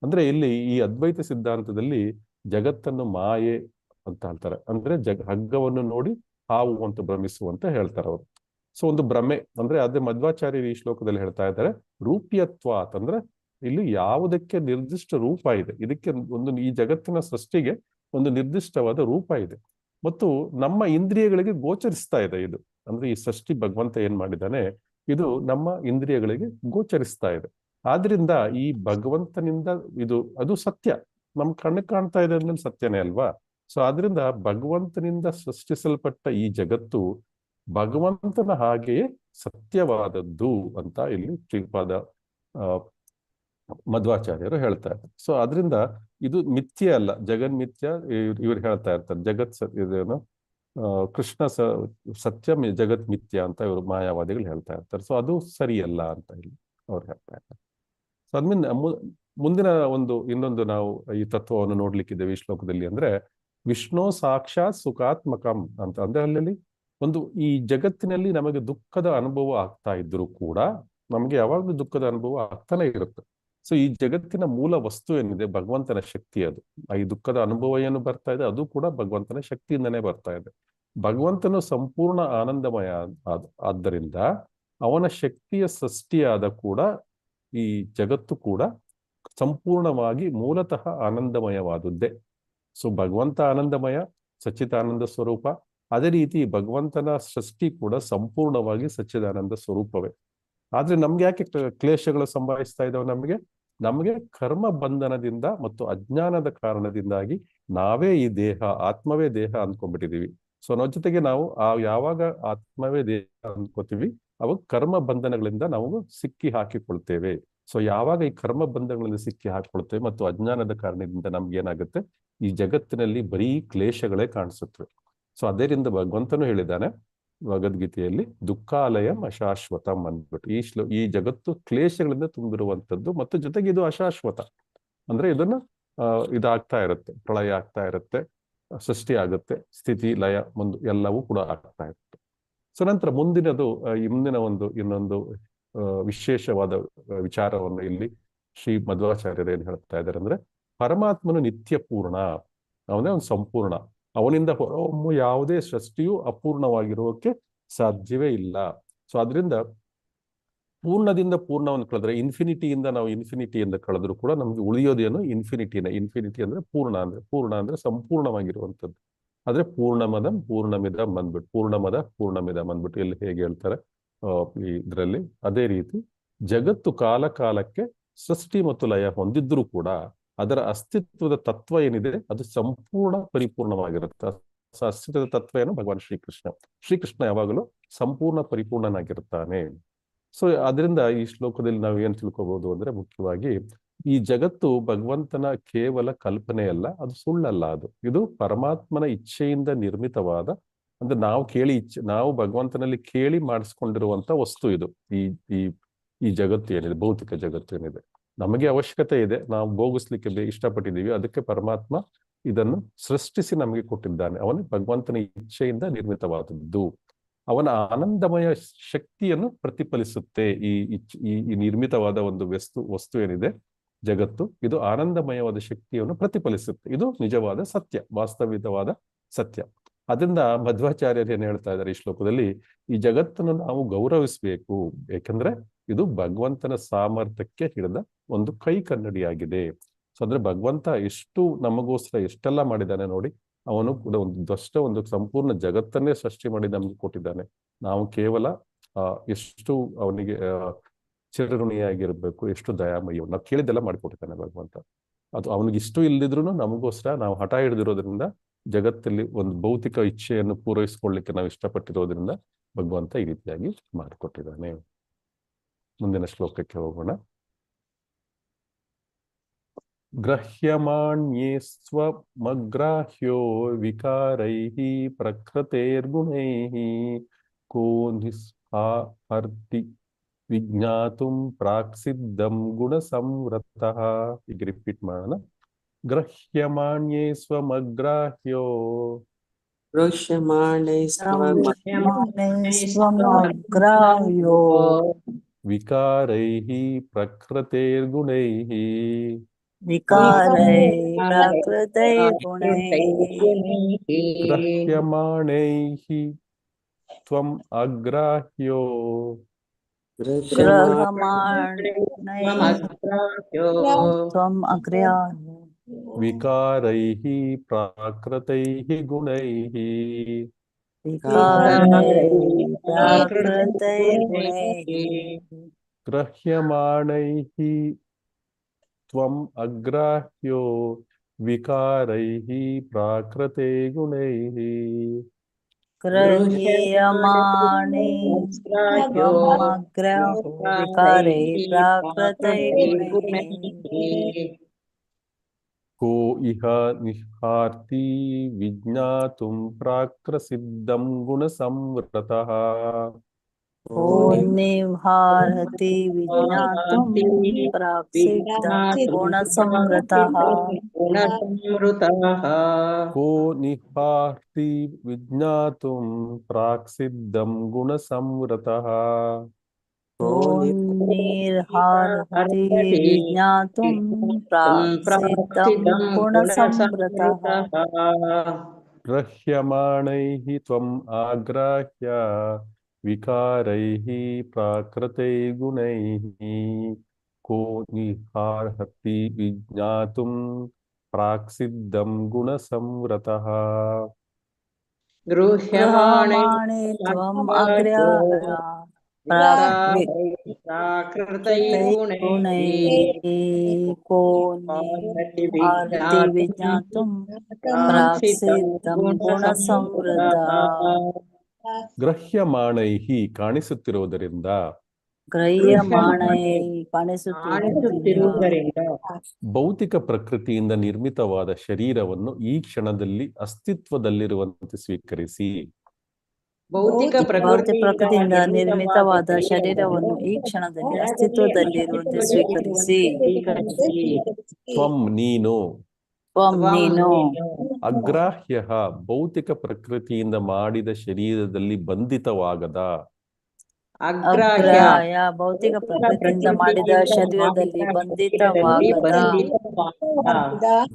ಅಂದ್ರೆ ಇಲ್ಲಿ ಈ ಅದ್ವೈತ ಸಿದ್ಧಾಂತದಲ್ಲಿ ಜಗತ್ತನ್ನು ಮಾಯೆ ಅಂತ ಹೇಳ್ತಾರೆ. ಅಂದ್ರೆ ಹಗ್ಗವನ್ನು ನೋಡಿ ಹಾವು ಅಂತ ಭ್ರಮಿಸುವಂತ ಹೇಳ್ತಾರೆ ಅವರು. ಸೊ ಒಂದು ಭ್ರಮೆ ಅಂದ್ರೆ ಅದೇ ಮಧ್ವಾಚಾರ್ಯರು ಈ ಶ್ಲೋಕದಲ್ಲಿ ಹೇಳ್ತಾ ಇದ್ದಾರೆ ರೂಪ್ಯತ್ವಾತ್ ಅಂದ್ರೆ ಇಲ್ಲಿ ಯಾವುದಕ್ಕೆ ನಿರ್ದಿಷ್ಟ ರೂಪ ಇದೆ, ಇದಕ್ಕೆ ಈ ಜಗತ್ತಿನ ಸೃಷ್ಟಿಗೆ ಒಂದು ನಿರ್ದಿಷ್ಟವಾದ ರೂಪ ಇದೆ ಮತ್ತು ನಮ್ಮ ಇಂದ್ರಿಯಗಳಿಗೆ ಗೋಚರಿಸ್ತಾ ಇದೆ ಇದು. ಅಂದ್ರೆ ಈ ಸೃಷ್ಟಿ ಭಗವಂತ ಏನ್ ಮಾಡಿದಾನೆ ಇದು ನಮ್ಮ ಇಂದ್ರಿಯಗಳಿಗೆ ಗೋಚರಿಸ್ತಾ ಇದೆ. ಆದ್ರಿಂದ ಈ ಭಗವಂತನಿಂದ ಅದು ಸತ್ಯ, ನಮ್ ಕಣ್ಣಿಗೆ ಕಾಣ್ತಾ ಇದೆ ಅಂದ್ರೆ ಸತ್ಯನೇ ಅಲ್ವಾ. ಸೊ ಆದ್ರಿಂದ ಭಗವಂತನಿಂದ ಸೃಷ್ಟಿಸಲ್ಪಟ್ಟ ಈ ಜಗತ್ತು ಭಗವಂತನ ಹಾಗೆಯೇ ಸತ್ಯವಾದದ್ದು ಅಂತ ಇಲ್ಲಿ ಶ್ರೀಪಾದ ಮಧ್ವಾಚಾರ್ಯರು ಹೇಳ್ತಾ ಇದ್ದಾರೆ. ಸೊ ಅದರಿಂದ ಇದು ಮಿಥ್ಯೆ ಅಲ್ಲ, ಜಗನ್ಮಿಥ್ಯ. ಇವ್ರು ಹೇಳ್ತಾ ಇರ್ತಾರೆ ಇದೇನು ಕೃಷ್ಣ ಸತ್ಯ ಜಗತ್ ಮಿಥ್ಯ ಅಂತ ಇವರು ಮಾಯಾವಾದಿಗಳು ಹೇಳ್ತಾ ಇರ್ತಾರೆ. ಸೊ ಅದು ಸರಿಯಲ್ಲ ಅಂತ ಇಲ್ಲಿ ಅವ್ರು ಹೇಳ್ತಾ ಇರ್ತಾರೆ. ಸೊ ಅದ್ಮೇಲೆ ಮುಂದಿನ ಇನ್ನೊಂದು ನಾವು ಈ ತತ್ವವನ್ನು ನೋಡ್ಲಿಕ್ಕಿದ್ದೇವೆ ಈ ಶ್ಲೋಕದಲ್ಲಿ. ಅಂದ್ರೆ ವಿಷ್ಣು ಸಾಕ್ಷಾತ್ ಸುಖಾತ್ಮಕಂ ಅಂತ ಅಂದ್ರೆ ಅಲ್ಲಿ ಈ ಜಗತ್ತಿನಲ್ಲಿ ನಮಗೆ ದುಃಖದ ಅನುಭವ ಆಗ್ತಾ ಇದ್ರು ಕೂಡ ನಮಗೆ ಯಾವಾಗಲೂ ದುಃಖದ ಅನುಭವ ಆಗ್ತಾನೆ ಇರುತ್ತೆ. ಸೊ ಈ ಜಗತ್ತಿನ ಮೂಲ ವಸ್ತು ಏನಿದೆ ಭಗವಂತನ ಶಕ್ತಿ. ಅದು ಈ ದುಃಖದ ಅನುಭವ ಏನು ಬರ್ತಾ ಇದೆ ಅದು ಕೂಡ ಭಗವಂತನ ಶಕ್ತಿಯಿಂದನೇ ಬರ್ತಾ ಇದೆ. ಭಗವಂತನು ಸಂಪೂರ್ಣ ಆನಂದಮಯ ಆದ್ದರಿಂದ ಅವನ ಶಕ್ತಿಯ ಸೃಷ್ಟಿಯಾದ ಕೂಡ ಈ ಜಗತ್ತು ಕೂಡ ಸಂಪೂರ್ಣವಾಗಿ ಮೂಲತಃ ಆನಂದಮಯವಾದದ್ದೇ. ಸೊ ಭಗವಂತ ಆನಂದಮಯ, ಸಚ್ಚಿದಾನಂದ ಸ್ವರೂಪ. ಅದೇ ರೀತಿ ಭಗವಂತನ ಸೃಷ್ಟಿ ಕೂಡ ಸಂಪೂರ್ಣವಾಗಿ ಸಚ್ಚಿದಾನಂದ ಸ್ವರೂಪವೇ. ಆದ್ರೆ ನಮ್ಗೆ ಯಾಕೆ ಕ್ಲೇಶಗಳು ಸಂಭವಿಸ್ತಾ ಇದಾವೆ? ನಮಗೆ ಕರ್ಮ ಬಂಧನದಿಂದ ಮತ್ತು ಅಜ್ಞಾನದ ಕಾರಣದಿಂದಾಗಿ ನಾವೇ ಈ ದೇಹ, ಆತ್ಮವೇ ದೇಹ ಅಂದ್ಕೊಂಡ್ಬಿಟ್ಟಿದೀವಿ. ಸೊ ಅನ್ನೋ ಜೊತೆಗೆ ನಾವು ಯಾವಾಗ ಆತ್ಮವೇ ದೇಹ ಅಂದ್ಕೋತೀವಿ ಅವಾಗ ಕರ್ಮ ಬಂಧನಗಳಿಂದ ನಾವು ಸಿಕ್ಕಿ ಹಾಕಿಕೊಳ್ತೇವೆ. ಸೊ ಯಾವಾಗ ಈ ಕರ್ಮ ಬಂಧನಗಳಿಂದ ಸಿಕ್ಕಿ ಹಾಕಿಕೊಳ್ತೇವೆ ಮತ್ತು ಅಜ್ಞಾನದ ಕಾರಣದಿಂದ ನಮ್ಗೆ ಏನಾಗುತ್ತೆ, ಈ ಜಗತ್ತಿನಲ್ಲಿ ಬರೀ ಕ್ಲೇಶಗಳೇ ಕಾಣಿಸುತ್ತವೆ. ಸೊ ಅದರಿಂದ ಭಗವಂತನು ಹೇಳಿದ್ದಾನೆ ಭಗವದ್ಗೀತೆಯಲ್ಲಿ ದುಃಖಾಲಯಂ ಅಶಾಶ್ವತಂ ಅಂದ್ಬಿಟ್ಟು. ಈ ಜಗತ್ತು ಕ್ಲೇಶಗಳಿಂದ ತುಂಬಿರುವಂತದ್ದು ಮತ್ತು ಜೊತೆಗೆ ಇದು ಅಶಾಶ್ವತ. ಅಂದ್ರೆ ಇದನ್ನು ಇದಾಗ್ತಾ ಇರುತ್ತೆ, ಪ್ರಳಯ ಆಗ್ತಾ ಇರುತ್ತೆ, ಸೃಷ್ಟಿ ಆಗುತ್ತೆ, ಸ್ಥಿತಿ ಲಯ ಎಲ್ಲವೂ ಕೂಡ ಆಗ್ತಾ ಇರುತ್ತೆ. ಸೊ ನಂತರ ಮುಂದಿನ ಇನ್ನೊಂದು ವಿಶೇಷವಾದ ವಿಚಾರವನ್ನು ಇಲ್ಲಿ ಶ್ರೀ ಮಧ್ವಾಚಾರ್ಯರು ಏನ್ ಹೇಳ್ತಾ ಇದ್ದಾರೆ ಅಂದ್ರೆ ಪರಮಾತ್ಮನು ನಿತ್ಯ ಪೂರ್ಣ, ಅವನೇ ಒಂದು ಸಂಪೂರ್ಣ. ಅವನಿಂದ ಹೊರಹೊಮ್ಮು ಯಾವುದೇ ಸೃಷ್ಟಿಯು ಅಪೂರ್ಣವಾಗಿರೋಕೆ ಸಾಧ್ಯವೇ ಇಲ್ಲ. ಸೊ ಅದರಿಂದ ಪೂರ್ಣದಿಂದ ಪೂರ್ಣವನ್ನು ಕಳೆದ್ರೆ ಇನ್ಫಿನಿಟಿಯಿಂದ ನಾವು ಇನ್ಫಿನಿಟಿಯಿಂದ ಕಳೆದ್ರು ಕೂಡ ನಮ್ಗೆ ಉಳಿಯೋದೇನು ಇನ್ಫಿನಿಟಿನೇ. ಇನ್ಫಿನಿಟಿ ಅಂದ್ರೆ ಪೂರ್ಣ ಅಂದ್ರೆ ಸಂಪೂರ್ಣವಾಗಿರುವಂಥದ್ದು. ಆದ್ರೆ ಪೂರ್ಣಮಿದಂ ಬಂದ್ಬಿಟ್ಟು ಇಲ್ಲಿ ಹೇಗೆ ಹೇಳ್ತಾರೆ ಇದರಲ್ಲಿ ಅದೇ ರೀತಿ ಜಗತ್ತು ಕಾಲಕ್ಕೆ ಸೃಷ್ಟಿ ಮತ್ತು ಲಯ ಹೊಂದಿದ್ರು ಕೂಡ ಅದರ ಅಸ್ತಿತ್ವದ ತತ್ವ ಏನಿದೆ ಅದು ಸಂಪೂರ್ಣ ಪರಿಪೂರ್ಣವಾಗಿರುತ್ತೆ. ಅಸ್ತಿತ್ವದ ತತ್ವ ಏನು? ಭಗವಾನ್ ಶ್ರೀಕೃಷ್ಣ ಯಾವಾಗಲೂ ಸಂಪೂರ್ಣ ಪರಿಪೂರ್ಣನಾಗಿರ್ತಾನೆ. ಸೊ ಅದರಿಂದ ಈ ಶ್ಲೋಕದಲ್ಲಿ ನಾವು ಏನ್ ತಿಳ್ಕೋಬಹುದು ಅಂದ್ರೆ ಮುಖ್ಯವಾಗಿ ಈ ಜಗತ್ತು ಭಗವಂತನ ಕೇವಲ ಕಲ್ಪನೆ ಅಲ್ಲ, ಅದು ಸುಳ್ಳಲ್ಲ. ಇದು ಪರಮಾತ್ಮನ ಇಚ್ಛೆಯಿಂದ ನಿರ್ಮಿತವಾದ, ಅಂದ್ರೆ ನಾವು ಭಗವಂತನಲ್ಲಿ ಕೇಳಿ ಮಾಡಿಸ್ಕೊಂಡಿರುವಂತ ವಸ್ತು ಇದು. ಈ ಜಗತ್ತು ಏನಿದೆ, ಭೌತಿಕ ಜಗತ್ತು ಏನಿದೆ, ನಮಗೆ ಅವಶ್ಯಕತೆ ಇದೆ, ನಾವು ಭೋಗಿಸ್ಲಿಕ್ಕೆ ಇಷ್ಟಪಟ್ಟಿದ್ದೀವಿ, ಅದಕ್ಕೆ ಪರಮಾತ್ಮ ಇದನ್ನು ಸೃಷ್ಟಿಸಿ ನಮಗೆ ಕೊಟ್ಟಿದ್ದಾನೆ. ಅವನು ಭಗವಂತನ ಇಚ್ಛೆಯಿಂದ ನಿರ್ಮಿತವಾದದ್ದು. ಅವನ ಆನಂದಮಯ ಶಕ್ತಿಯನ್ನು ಪ್ರತಿಫಲಿಸುತ್ತೆ ಈ ನಿರ್ಮಿತವಾದ ಒಂದು ವಸ್ತು ಏನಿದೆ ಜಗತ್ತು. ಇದು ಆನಂದಮಯವಾದ ಶಕ್ತಿಯನ್ನು ಪ್ರತಿಫಲಿಸುತ್ತೆ. ಇದು ನಿಜವಾದ ಸತ್ಯ, ವಾಸ್ತವಿಕವಾದ ಸತ್ಯ. ಅದರಿಂದ ಮಧ್ವಾಚಾರ್ಯರು ಏನ್ ಹೇಳ್ತಾ ಇದ್ದಾರೆ ಈ ಶ್ಲೋಕದಲ್ಲಿ, ಈ ಜಗತ್ತನ್ನು ನಾವು ಗೌರವಿಸಬೇಕು. ಏಕೆಂದ್ರೆ ಇದು ಭಗವಂತನ ಸಾಮರ್ಥ್ಯಕ್ಕೆ ಹಿಡಿದ ಒಂದು ಕೈ ಕನ್ನಡಿಯಾಗಿದೆ. ಸೊ ಅಂದ್ರೆ ಭಗವಂತ ಎಷ್ಟು ನಮಗೋಸ್ಕರ ಎಷ್ಟೆಲ್ಲ ಮಾಡಿದ್ದಾನೆ ನೋಡಿ. ಅವನು ಕೂಡ ಒಂದು ಸಂಪೂರ್ಣ ಜಗತ್ತನ್ನೇ ಸೃಷ್ಟಿ ಮಾಡಿ ನಮ್ಗೆ ಕೊಟ್ಟಿದ್ದಾನೆ. ನಾವು ಕೇವಲ ಎಷ್ಟು ಅವನಿಗೆ ಚಿರಋಣಿಯಾಗಿರ್ಬೇಕು, ಎಷ್ಟು ದಯಾಮಯ್ಯ. ನಾವು ಕೇಳಿದ್ದೆಲ್ಲ ಮಾಡಿಕೊಟ್ಟಿದ್ದಾನೆ ಭಗವಂತ. ಅದು ಅವನಿಗೆ ಇಷ್ಟು ಇಲ್ದಿದ್ರು ನಮಗೋಸ್ಕರ ನಾವು ಹಠ ಹಿಡಿದಿರೋದ್ರಿಂದ, ಜಗತ್ತಲ್ಲಿ ಒಂದು ಭೌತಿಕ ಇಚ್ಛೆಯನ್ನು ಪೂರೈಸಿಕೊಳ್ಳಿಕ್ಕೆ ನಾವು ಇಷ್ಟಪಟ್ಟಿರೋದ್ರಿಂದ ಭಗವಂತ ಈ ರೀತಿಯಾಗಿ ಮಾಡಿಕೊಟ್ಟಿದ್ದಾನೆ. ಮುಂದಿನ ಶ್ಲೋಕಕ್ಕೆ ಹೋಗೋಣ. ಗ್ರಹ್ಯಮಾಣ್ಯೇ ಸ್ವಮಗ್ರಾಹ್ಯೋ ವಿಕಾರೈಃ ಪ್ರಕೃತೇರ್ಗುಣೈಃ ಕೋ ನಿಸ್ಸಾರ್ತಿ ವಿಜ್ಞಾತುಂ ಪ್ರಾಕ್ಸಿದ್ಧಂ ಗುಣಸಂವೃತಃ. ಈಗ ರಿಪೀಟ್ ಮಾಡೋಣ. ಗ್ರಹ್ಯಮಾಣ್ಯೇ ಸ್ವಮಗ್ರಾಹ್ಯೋ ಸ್ವಮಗ್ರಾಹ್ಯೋ ವಿಕಾರೈಃ ಪ್ರಕೃತೇರ್ಗುಣೈಃ ಗ್ರಹ್ಯಮಾಣೈಃ ತ್ವಂ ಅಗ್ರಾಹ್ಯೋ ವಿಕಾರೈಃ ಪ್ರಾಕೃತೈಃ ಗುಣೈಃ ಗ್ರಹ್ಯಮಾಣೈಃ ತ್ವಂ ಅಗ್ರಾಹ್ಯೋ ವಿಕಾರೈಃ ಪ್ರಾಕೃತೇ ಗುಣೈಃ ಕೋ ಇಹ ನಿಹಾರ್ತಿ ವಿಜ್ಞಾತುಂ ಪ್ರಾಕ್ರಸಿದ್ಧಂ ಗುಣಸಂವೃತಃ. ಕೋ ನಿಹಾರ್ತಿ ವಿಜ್ಞಾತುಂ ಪ್ರಾಕ್ಸಿದ್ಧಂ ಗುಣಸಂವೃತಃ. ಗ್ರಹ್ಯಮಾಣೈಃ ತ್ವಂ ಆಗ್ರಾಹ್ಯ ವಿಕಾರೈಃ ಪ್ರಾಕೃತೈ ಗುಣೈಃ ಕೋ ನಿಹಾರ್ಹತಿ ವಿಜ್ಞಾತುಂ ಪ್ರಾಕ್ಸಿದ್ಧಂ ಗುಣಸಂವೃತಃ. ಗೃಹ್ಯಮಾಣೇ ತ್ವಂ ಆಗ್ರಾಹ್ಯ ಪ್ರಾಕೃತೈ ಗುಣೈಃ ಕೋ ನಿಹಾರ್ಹತಿ ವಿಜ್ಞಾತುಂ ಪ್ರಾಕ್ಸಿದ್ಧಂ ಗುಣಸಂವೃತಃ. ಗ್ರಹ್ಯಮಾಣೈಃ ಕಾಣಿಸುತ್ತಿರುವುದರಿಂದ, ಭೌತಿಕ ಪ್ರಕೃತಿಯಿಂದ ನಿರ್ಮಿತವಾದ ಶರೀರವನ್ನು ಈ ಕ್ಷಣದಲ್ಲಿ ಅಸ್ತಿತ್ವದಲ್ಲಿರುವಂತೆ ಸ್ವೀಕರಿಸಿ. ಭೌತಿಕ ಪ್ರಕೃತಿಯಿಂದ ನಿರ್ಮಿತವಾದ ಶರೀರವನ್ನು ಈ ಕ್ಷಣದಲ್ಲಿ ಅಸ್ತಿತ್ವದಲ್ಲಿರುವಂತೆ ಸ್ವೀಕರಿಸಿ. ತ್ವಂ ನೀನು, ಅಗ್ರಾಹ್ಯ ಭೌತಿಕ ಪ್ರಕೃತಿಯಿಂದ ಮಾಡಿದ ಶರೀರದಲ್ಲಿ ಬಂಧಿತವಾಗದ, ಭೌತಿಕ ಪ್ರಕೃತಿಯಿಂದ ಮಾಡಿದ ಶರೀರದಲ್ಲಿ ಬಂಧಿತವಾಗದ,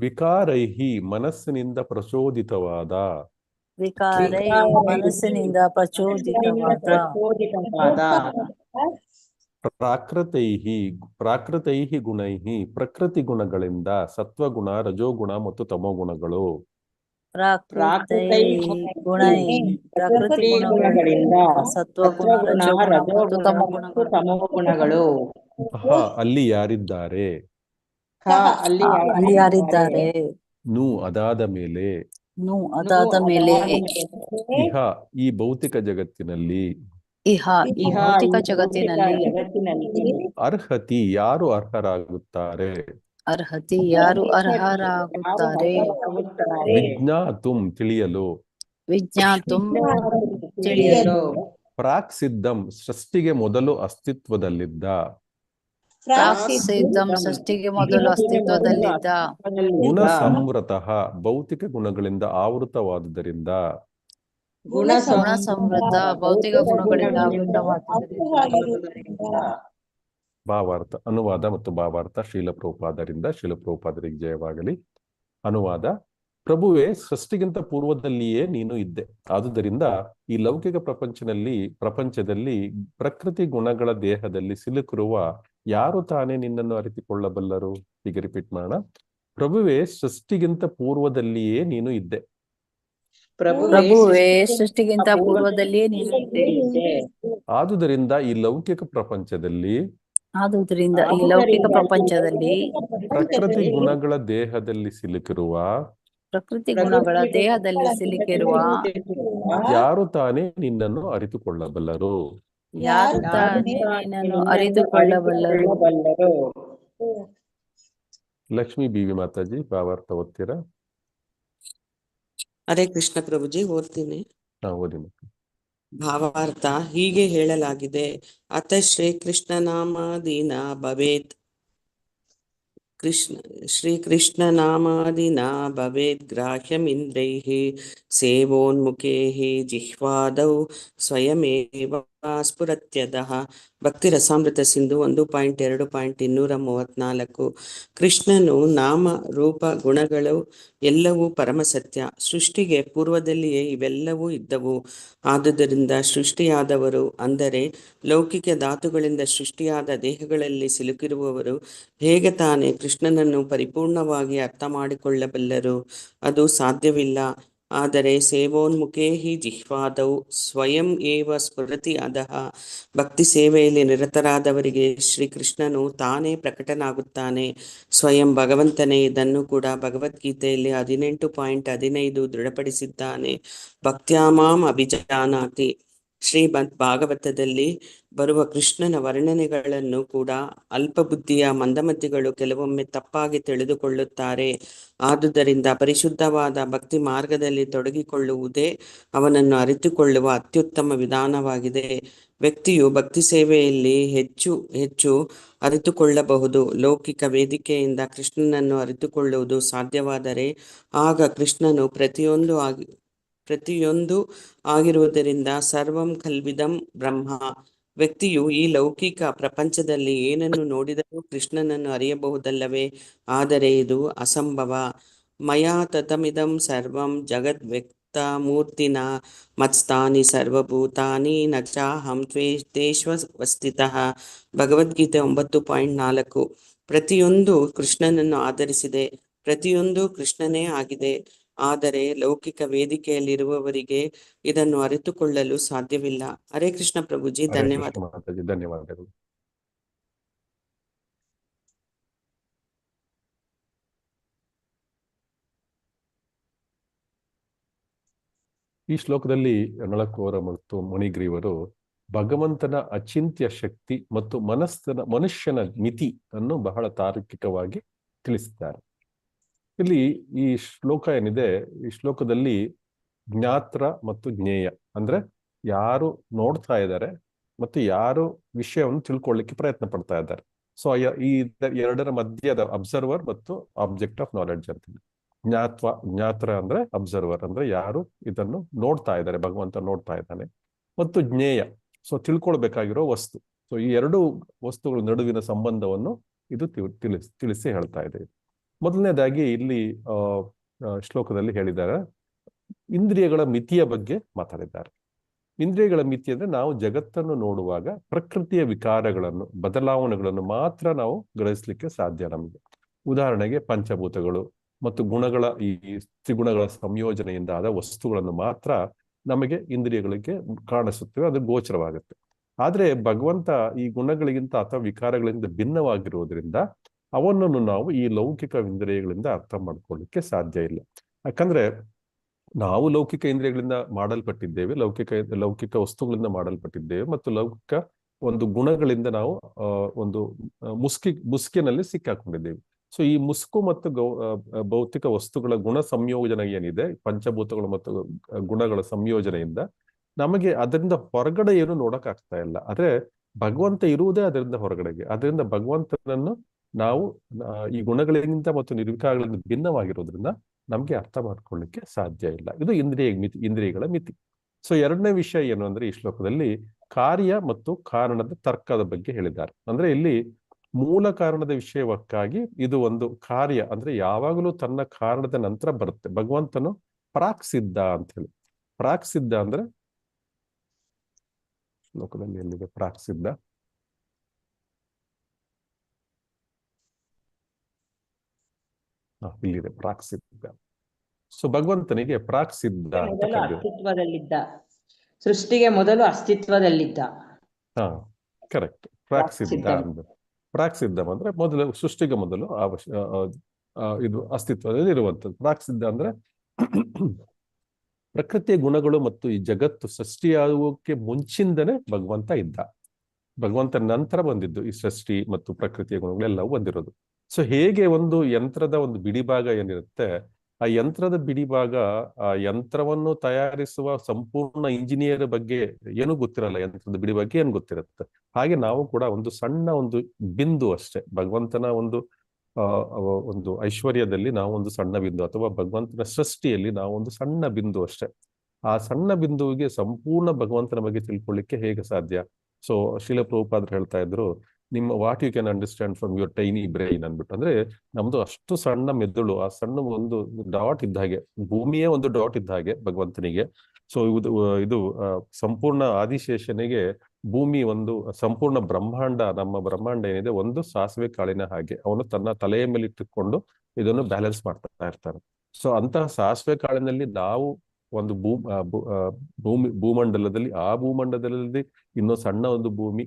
ವಿಕಾರೈಹಿ ಮನಸ್ಸಿನಿಂದ ಪ್ರಚೋದಿತವಾದ, ಮನಸ್ಸಿನಿಂದ ಪ್ರಚೋದಿತವಾದ, ಪ್ರಾಕೃತೈಹಿ ಗುಣೈಹಿ ಪ್ರಕೃತಿ ಗುಣಗಳಿಂದ ಸತ್ವಗುಣ, ರಜೋಗುಣ ಮತ್ತು ತಮೋಗುಣಗಳು. ಪ್ರಕೃತಿ ಗುಣಗಳಿಂದ ಸತ್ವಗುಣ, ರಜೋಗುಣ ಮತ್ತು ತಮೋಗುಣಗಳು. ಅಲ್ಲಿ ಯಾರಿದ್ದಾರೆ, ಅಲ್ಲಿ ಯಾರಿದ್ದಾರೆ, ಅದಾದ ಮೇಲೆ, ಇಹ ಈ ಭೌತಿಕ ಜಗತ್ತಿನಲ್ಲಿ, ಅರ್ಹತಿ ಯಾರು ಅರ್ಹರಾಗುತ್ತಾರೆ, ವಿಜ್ಞಾತುಂ ತಿಳಿಯಲು, ಪ್ರಾಕ್ಸಿದ್ಧಂ ಸೃಷ್ಟಿಗೆ ಮೊದಲು ಅಸ್ತಿತ್ವದಲ್ಲಿದ್ದ, ಗುಣ ಸಂವೃತಃ ಭೌತಿಕ ಗುಣಗಳಿಂದ ಆವೃತವಾದುದರಿಂದ, ಭೌತಿಕ ಗುಣಗಳಿಂದ ಆವೃತವಾದುದರಿಂದ ಭಾವಾರ್ಥ, ಅನುವಾದ ಮತ್ತು ಭಾವಾರ್ಥ ಶೀಲ ಪ್ರಭುಪಾದರಿಂದ. ಶೀಲ ಪ್ರಭುಪಾದರಿಗೆ ಜಯವಾಗಲಿ. ಅನುವಾದ: ಪ್ರಭುವೇ, ಸೃಷ್ಟಿಗಿಂತ ಪೂರ್ವದಲ್ಲಿಯೇ ನೀನು ಇದ್ದೆ. ಆದುದರಿಂದ ಈ ಲೌಕಿಕ ಪ್ರಪಂಚದಲ್ಲಿ ಪ್ರಕೃತಿ ಗುಣಗಳ ದೇಹದಲ್ಲಿ ಸಿಲುಕಿರುವ ಯಾರು ತಾನೇ ನಿನ್ನನ್ನು ಅರಿತುಕೊಳ್ಳಬಲ್ಲರು? ಹೀಗೆ ರಿಪೀಟ್ ಮಾಡೋಣ. ಪ್ರಭುವೇ, ಸೃಷ್ಟಿಗಿಂತ ಪೂರ್ವದಲ್ಲಿಯೇ ನೀನು ಇದ್ದೆ. ಪ್ರಭುವೇ, ಸೃಷ್ಟಿಗಿಂತ ಪೂರ್ವದಲ್ಲಿಯೇ ನೀನು ಇದ್ದೆ. ಆದುದರಿಂದ ಈ ಲೌಕಿಕ ಪ್ರಪಂಚದಲ್ಲಿ ಪ್ರಕೃತಿ ಗುಣಗಳ ದೇಹದಲ್ಲಿ ಸಿಲುಕಿರುವ ಯಾರು ತಾನೇ ನಿನ್ನನ್ನು ಅರಿತುಕೊಳ್ಳಬಲ್ಲರು? ಯಾರು ತಾನೇ ನಿನ್ನನ್ನು ಅರಿತುಕೊಳ್ಳಬಲ್ಲರು? ಲಕ್ಷ್ಮೀ ಬೀವಿ ಮಾತಾಜಿ ಭಾವಾರ್ಥ ಓದ್ತೀರಾ? ಹರೇ ಕೃಷ್ಣ ಪ್ರಭುಜಿ, ಓದ್ತೀನಿ. ಓದಿ ಮಕ್ಕಳು. ಭಾವಾರ್ಥ ಹೀಗೆ ಹೇಳಲಾಗಿದೆ. ಅತ ಶ್ರೀಕೃಷ್ಣ ನಾಮಾದೀನ ಭವೇತ್ ಶ್ರೀಕೃಷ್ಣ ನಾಮಾದಿನ ಭವೇದ್ ಗ್ರಾಹ್ಯಮಿಂದ್ರೈಃ ಸೇವೋನ್ಮುಖೈಃ ಜಿಹ್ವಾದೌ ಸ್ವಯಮೇವ ಸ್ಫುರತ್ಯದಃ. ಭಕ್ತಿ ರಸಾಮೃತ ಸಿಂಧು 1.2.234. ಕೃಷ್ಣನು ನಾಮ ರೂಪ ಗುಣಗಳು ಎಲ್ಲವೂ ಪರಮಸತ್ಯ. ಸೃಷ್ಟಿಗೆ ಪೂರ್ವದಲ್ಲಿಯೇ ಇವೆಲ್ಲವೂ ಇದ್ದವು. ಆದುದರಿಂದ ಸೃಷ್ಟಿಯಾದವರು, ಅಂದರೆ ಲೌಕಿಕ ಧಾತುಗಳಿಂದ ಸೃಷ್ಟಿಯಾದ ದೇಹಗಳಲ್ಲಿ ಸಿಲುಕಿರುವವರು ಹೇಗೆ ತಾನೇ ಕೃಷ್ಣನನ್ನು ಪರಿಪೂರ್ಣವಾಗಿ ಅರ್ಥ ಮಾಡಿಕೊಳ್ಳಬಲ್ಲರು? ಅದು ಸಾಧ್ಯವಿಲ್ಲ. ಆದರೆ ಸೇವೋನ್ಮುಖೇಹಿ ಜಿಹ್ವಾದೌ ಸ್ವಯಂ ಏವ ಸ್ಫುರತಿ ಅಧಃ. ಭಕ್ತಿ ಸೇವೆಯಲ್ಲಿ ನಿರತರಾದವರಿಗೆ ಶ್ರೀಕೃಷ್ಣನು ತಾನೇ ಪ್ರಕಟನಾಗುತ್ತಾನೆ, ಸ್ವಯಂ ಭಗವಂತನೇ. ಇದನ್ನು ಕೂಡ ಭಗವದ್ಗೀತೆಯಲ್ಲಿ 18.15 ದೃಢಪಡಿಸಿದ್ದಾನೆ. ಭಕ್ತ್ಯಾಮಾಂ ಅಭಿಜಾನಾತಿ. ಶ್ರೀಮದ್ ಭಾಗವತದಲ್ಲಿ ಬರುವ ಕೃಷ್ಣನ ವರ್ಣನೆಗಳನ್ನು ಕೂಡ ಅಲ್ಪಬುದ್ಧಿಯ ಮಂದಮತಿಗಳು ಕೆಲವೊಮ್ಮೆ ತಪ್ಪಾಗಿ ತಿಳಿದುಕೊಳ್ಳುತ್ತಾರೆ. ಆದುದರಿಂದ ಪರಿಶುದ್ಧವಾದ ಭಕ್ತಿ ಮಾರ್ಗದಲ್ಲಿ ತೊಡಗಿಕೊಳ್ಳುವುದೇ ಅವನನ್ನು ಅರಿತುಕೊಳ್ಳುವ ಅತ್ಯುತ್ತಮ ವಿಧಾನವಾಗಿದೆ. ವ್ಯಕ್ತಿಯು ಭಕ್ತಿ ಸೇವೆಯಲ್ಲಿ ಹೆಚ್ಚು ಹೆಚ್ಚು ಅರಿತುಕೊಳ್ಳಬಹುದು. ಲೌಕಿಕ ವೇದಿಕೆಯಿಂದ ಕೃಷ್ಣನನ್ನು ಅರಿತುಕೊಳ್ಳುವುದು ಸಾಧ್ಯವಾದರೆ ಆಗ ಕೃಷ್ಣನು ಪ್ರತಿಯೊಂದು ಆಗಿರುವುದರಿಂದ ಸರ್ವಂ ಕಲ್ವಿದಂ ಬ್ರಹ್ಮ. ವ್ಯಕ್ತಿಯು ಈ ಲೌಕಿಕ ಪ್ರಪಂಚದಲ್ಲಿ ಏನನ್ನು ನೋಡಿದರೂ ಕೃಷ್ಣನನ್ನು ಅರಿಯಬಹುದಲ್ಲವೇ? ಆದರೆ ಇದು ಅಸಂಭವ. ಮಯಾ ತತಮಿದಂ ಸರ್ವಂ ಜಗದ್ ವ್ಯಕ್ತ ಮೂರ್ತಿನ ಮತ್ಸ್ಥಾನಿ ಸರ್ವಭೂತಾನಿ ನ ಚಾಹಂ ತೇಷ್ವಸ್ಥಿತಃ. ಭಗವದ್ಗೀತೆ 9.4. ಪ್ರತಿಯೊಂದು ಕೃಷ್ಣನನ್ನು ಆಧರಿಸಿದೆ, ಪ್ರತಿಯೊಂದು ಕೃಷ್ಣನೇ ಆಗಿದೆ. ಆದರೆ ಲೌಕಿಕ ವೇದಿಕೆಯಲ್ಲಿರುವವರಿಗೆ ಇದನ್ನು ಅರಿತುಕೊಳ್ಳಲು ಸಾಧ್ಯವಿಲ್ಲ. ಹರೇ ಕೃಷ್ಣ ಪ್ರಭುಜಿ, ಧನ್ಯವಾದ. ಧನ್ಯವಾದಗಳು. ಈ ಶ್ಲೋಕದಲ್ಲಿ ನಳಕೋರ ಮತ್ತು ಮುನಿಗ್ರೀವರು ಭಗವಂತನ ಅಚಿಂತ್ಯ ಶಕ್ತಿ ಮತ್ತು ಮನುಷ್ಯನ ಮಿತಿ ಅನ್ನು ಬಹಳ ತಾರ್ಕಿಕವಾಗಿ ತಿಳಿಸಿದ್ದಾರೆ. ಇಲ್ಲಿ ಈ ಶ್ಲೋಕ ಏನಿದೆ, ಈ ಶ್ಲೋಕದಲ್ಲಿ ಜ್ಞಾತ್ರ ಮತ್ತು ಜ್ಞೇಯ ಅಂದ್ರೆ ಯಾರು ನೋಡ್ತಾ ಇದ್ದಾರೆ ಮತ್ತು ಯಾರು ವಿಷಯವನ್ನು ತಿಳ್ಕೊಳ್ಳಿಕ್ಕೆ ಪ್ರಯತ್ನ ಪಡ್ತಾ ಇದ್ದಾರೆ. ಸೊ ಈ ಎರಡರ ಮಧ್ಯದ ಅಬ್ಸರ್ವರ್ ಮತ್ತು ಆಬ್ಜೆಕ್ಟ್ ಆಫ್ ನಾಲೆಡ್ಜ್ ಅಂತ. ಜ್ಞಾತ್ರ ಅಂದ್ರೆ ಅಬ್ಸರ್ವರ್ ಅಂದ್ರೆ ಯಾರು ಇದನ್ನು ನೋಡ್ತಾ ಇದ್ದಾರೆ, ಭಗವಂತ ನೋಡ್ತಾ ಇದ್ದಾನೆ. ಮತ್ತು ಜ್ಞೇಯ, ಸೊ ತಿಳ್ಕೊಳ್ಬೇಕಾಗಿರೋ ವಸ್ತು. ಸೊ ಈ ಎರಡು ವಸ್ತುಗಳ ನಡುವಿನ ಸಂಬಂಧವನ್ನು ಇದು ತಿಳಿಸಿ ಹೇಳ್ತಾ ಇದೆ. ಮೊದಲನೇದಾಗಿ ಇಲ್ಲಿ ಶ್ಲೋಕದಲ್ಲಿ ಹೇಳಿದ್ದಾರೆ, ಇಂದ್ರಿಯಗಳ ಮಿತಿಯ ಬಗ್ಗೆ ಮಾತಾಡಿದ್ದಾರೆ. ಇಂದ್ರಿಯಗಳ ಮಿತಿ ಅಂದ್ರೆ ನಾವು ಜಗತ್ತನ್ನು ನೋಡುವಾಗ ಪ್ರಕೃತಿಯ ವಿಕಾರಗಳನ್ನು, ಬದಲಾವಣೆಗಳನ್ನು ಮಾತ್ರ ನಾವು ಗ್ರಹಿಸ್ಲಿಕ್ಕೆ ಸಾಧ್ಯ ನಮಗೆ. ಉದಾಹರಣೆಗೆ ಪಂಚಭೂತಗಳು ಮತ್ತು ಗುಣಗಳ ಈ ತ್ರಿಗುಣಗಳ ಸಂಯೋಜನೆಯಿಂದ ಆದ ವಸ್ತುಗಳನ್ನು ಮಾತ್ರ ನಮಗೆ ಇಂದ್ರಿಯಗಳಿಗೆ ಕಾಣಿಸುತ್ತವೆ, ಅದು ಗೋಚರವಾಗುತ್ತೆ. ಆದ್ರೆ ಭಗವಂತ ಈ ಗುಣಗಳಿಗಿಂತ ಅಥವಾ ವಿಕಾರಗಳಿಂದ ಭಿನ್ನವಾಗಿರುವುದರಿಂದ ಅವನನ್ನು ನಾವು ಈ ಲೌಕಿಕ ಇಂದ್ರಿಯಗಳಿಂದ ಅರ್ಥ ಮಾಡ್ಕೊಳ್ಳಿಕ್ಕೆ ಸಾಧ್ಯ ಇಲ್ಲ. ಯಾಕಂದ್ರೆ ನಾವು ಲೌಕಿಕ ಇಂದ್ರಿಯಗಳಿಂದ ಮಾಡಲ್ಪಟ್ಟಿದ್ದೇವೆ, ಲೌಕಿಕ ವಸ್ತುಗಳಿಂದ ಮಾಡಲ್ಪಟ್ಟಿದ್ದೇವೆ ಮತ್ತು ಲೌಕಿಕ ಒಂದು ಗುಣಗಳಿಂದ ನಾವು ಒಂದು ಮುಸ್ಕಿನಲ್ಲಿ ಸಿಕ್ಕಾಕೊಂಡಿದ್ದೇವೆ. ಸೊ ಈ ಮುಸ್ಕು ಮತ್ತು ಭೌತಿಕ ವಸ್ತುಗಳ ಗುಣ ಸಂಯೋಜನೆ ಏನಿದೆ, ಪಂಚಭೂತಗಳು ಮತ್ತು ಗುಣಗಳ ಸಂಯೋಜನೆಯಿಂದ ನಮಗೆ ಅದರಿಂದ ಹೊರಗಡೆ ಏನು ನೋಡಕ್ ಆಗ್ತಾ ಇಲ್ಲ. ಆದ್ರೆ ಭಗವಂತ ಇರುವುದೇ ಅದರಿಂದ ಹೊರಗಡೆಗೆ. ಅದರಿಂದ ಭಗವಂತನನ್ನು ನಾವು ಈ ಗುಣಗಳಿಗಿಂತ ಮತ್ತು ನಿರ್ವಿಕಾರಗಳಿಂದ ಭಿನ್ನವಾಗಿರೋದ್ರಿಂದ ನಮ್ಗೆ ಅರ್ಥ ಮಾಡ್ಕೊಳ್ಳಿಕ್ಕೆ ಸಾಧ್ಯ ಇಲ್ಲ. ಇದು ಇಂದ್ರಿಯಗಳ ಮಿತಿ. ಸೊ ಎರಡನೇ ವಿಷಯ ಏನು ಅಂದ್ರೆ, ಈ ಶ್ಲೋಕದಲ್ಲಿ ಕಾರ್ಯ ಮತ್ತು ಕಾರಣದ ತರ್ಕದ ಬಗ್ಗೆ ಹೇಳಿದ್ದಾರೆ. ಅಂದ್ರೆ ಇಲ್ಲಿ ಮೂಲ ಕಾರಣದ ವಿಷಯಕ್ಕಾಗಿ ಇದು ಒಂದು ಕಾರ್ಯ ಅಂದ್ರೆ ಯಾವಾಗಲೂ ತನ್ನ ಕಾರಣದ ನಂತರ ಬರುತ್ತೆ. ಭಗವಂತನು ಪ್ರಾಕ್ ಸಿದ್ಧ ಅಂತ ಹೇಳಿ. ಪ್ರಾಕ್ ಸಿದ್ಧ ಅಂದ್ರೆ ಶ್ಲೋಕದಲ್ಲಿ ಎಲ್ಲಿದೆ ಪ್ರಾಕ್ ಸಿದ್ಧ? ಇಲ್ಲಿದೆ ಪ್ರಾಕ್ ಸಿದ್ಧ. ಸೊ ಭಗವಂತನಿಗೆ ಪ್ರಾಕ್ ಸಿದ್ಧ ಅಂತ ಮೊದಲು ಕರೆದಿದೆ. ಅಸ್ತಿತ್ವದಲ್ಲಿದ್ದ, ಸೃಷ್ಟಿಗೆ ಮೊದಲು ಅಸ್ತಿತ್ವದಲ್ಲಿದ್ದ. ಹಾ, ಕರೆಕ್ಟ್. ಪ್ರಾಕ್ ಸಿದ್ಧ ಅಂದ್ರೆ ಪ್ರಾಕ್ ಸಿದ್ಧಂ ಅಂದ್ರೆ ಮೊದಲು, ಸೃಷ್ಟಿಗೆ ಮೊದಲು ಇದು ಅಸ್ತಿತ್ವದಲ್ಲಿ ಇರುವಂತದ್ದು. ಪ್ರಾಕ್ ಸಿದ್ಧ ಅಂದ್ರೆ ಪ್ರಕೃತಿಯ ಗುಣಗಳು ಮತ್ತು ಈ ಜಗತ್ತು ಸೃಷ್ಟಿಯಾಗುವಕ್ಕೆ ಮುಂಚಿಂದನೇ ಭಗವಂತ ಇದ್ದ. ಭಗವಂತ ನಂತರ ಬಂದಿದ್ದು ಈ ಸೃಷ್ಟಿ ಮತ್ತು ಪ್ರಕೃತಿಯ ಗುಣಗಳೆಲ್ಲವೂ ಬಂದಿರೋದು. ಸೊ ಹೇಗೆ ಒಂದು ಯಂತ್ರದ ಒಂದು ಬಿಡಿಭಾಗ ಏನಿರುತ್ತೆ, ಆ ಯಂತ್ರದ ಬಿಡಿಭಾಗ, ಆ ಯಂತ್ರವನ್ನು ತಯಾರಿಸುವ ಸಂಪೂರ್ಣ ಇಂಜಿನಿಯರ್ ಬಗ್ಗೆ ಏನು ಗೊತ್ತಿರಲ್ಲ, ಯಂತ್ರದ ಬಿಡಿ ಬಗ್ಗೆ ಏನು ಗೊತ್ತಿರುತ್ತೆ. ಹಾಗೆ ನಾವು ಕೂಡ ಒಂದು ಸಣ್ಣ ಒಂದು ಬಿಂದು ಅಷ್ಟೇ. ಭಗವಂತನ ಒಂದು ಐಶ್ವರ್ಯದಲ್ಲಿ ನಾವು ಒಂದು ಸಣ್ಣ ಬಿಂದು, ಅಥವಾ ಭಗವಂತನ ಸೃಷ್ಟಿಯಲ್ಲಿ ನಾವು ಒಂದು ಸಣ್ಣ ಬಿಂದು ಅಷ್ಟೇ. ಆ ಸಣ್ಣ ಬಿಂದುವಿಗೆ ಸಂಪೂರ್ಣ ಭಗವಂತನ ಬಗ್ಗೆ ತಿಳ್ಕೊಳ್ಳಿಕ್ಕೆ ಹೇಗೆ ಸಾಧ್ಯ? ಸೊ ಶ್ರೀಲ ಪ್ರಭುಪಾದರು ಹೇಳ್ತಾ ಇದ್ರು, ನಿಮ್ಮ what you can understand from your tiny brain ಅನ್ಬಿಟ್ಟು. ಅಂದ್ರೆ ನಮ್ದು ಅಷ್ಟು ಸಣ್ಣ ಮೆದುಳು, ಆ ಸಣ್ಣ ಒಂದು ಡಾಟ್ ಇದ್ದ ಹಾಗೆ, ಭೂಮಿಯೇ ಒಂದು ಡಾಟ್ ಇದ್ದ ಹಾಗೆ ಭಗವಂತನಿಗೆ. ಸೊ ಇದು ಸಂಪೂರ್ಣ ಆದಿಶೇಷನಿಗೆ ಭೂಮಿ ಒಂದು ಸಂಪೂರ್ಣ ಬ್ರಹ್ಮಾಂಡ, ನಮ್ಮ ಬ್ರಹ್ಮಾಂಡ ಏನಿದೆ ಒಂದು ಸಾಸಿವೆ ಕಾಳಿನ ಹಾಗೆ. ಅವನು ತನ್ನ ತಲೆಯ ಮೇಲೆ ಇಟ್ಟುಕೊಂಡು ಇದನ್ನು ಬ್ಯಾಲೆನ್ಸ್ ಮಾಡ್ತಾ ಇರ್ತಾನೆ. ಸೊ ಅಂತಹ ಸಾಸಿವೆ ಕಾಳಿನಲ್ಲಿ ನಾವು ಒಂದು ಭೂಮಂಡಲದಲ್ಲಿ, ಆ ಭೂಮಂಡಲದಲ್ಲಿ ಇನ್ನೂ ಸಣ್ಣ ಒಂದು ಭೂಮಿ,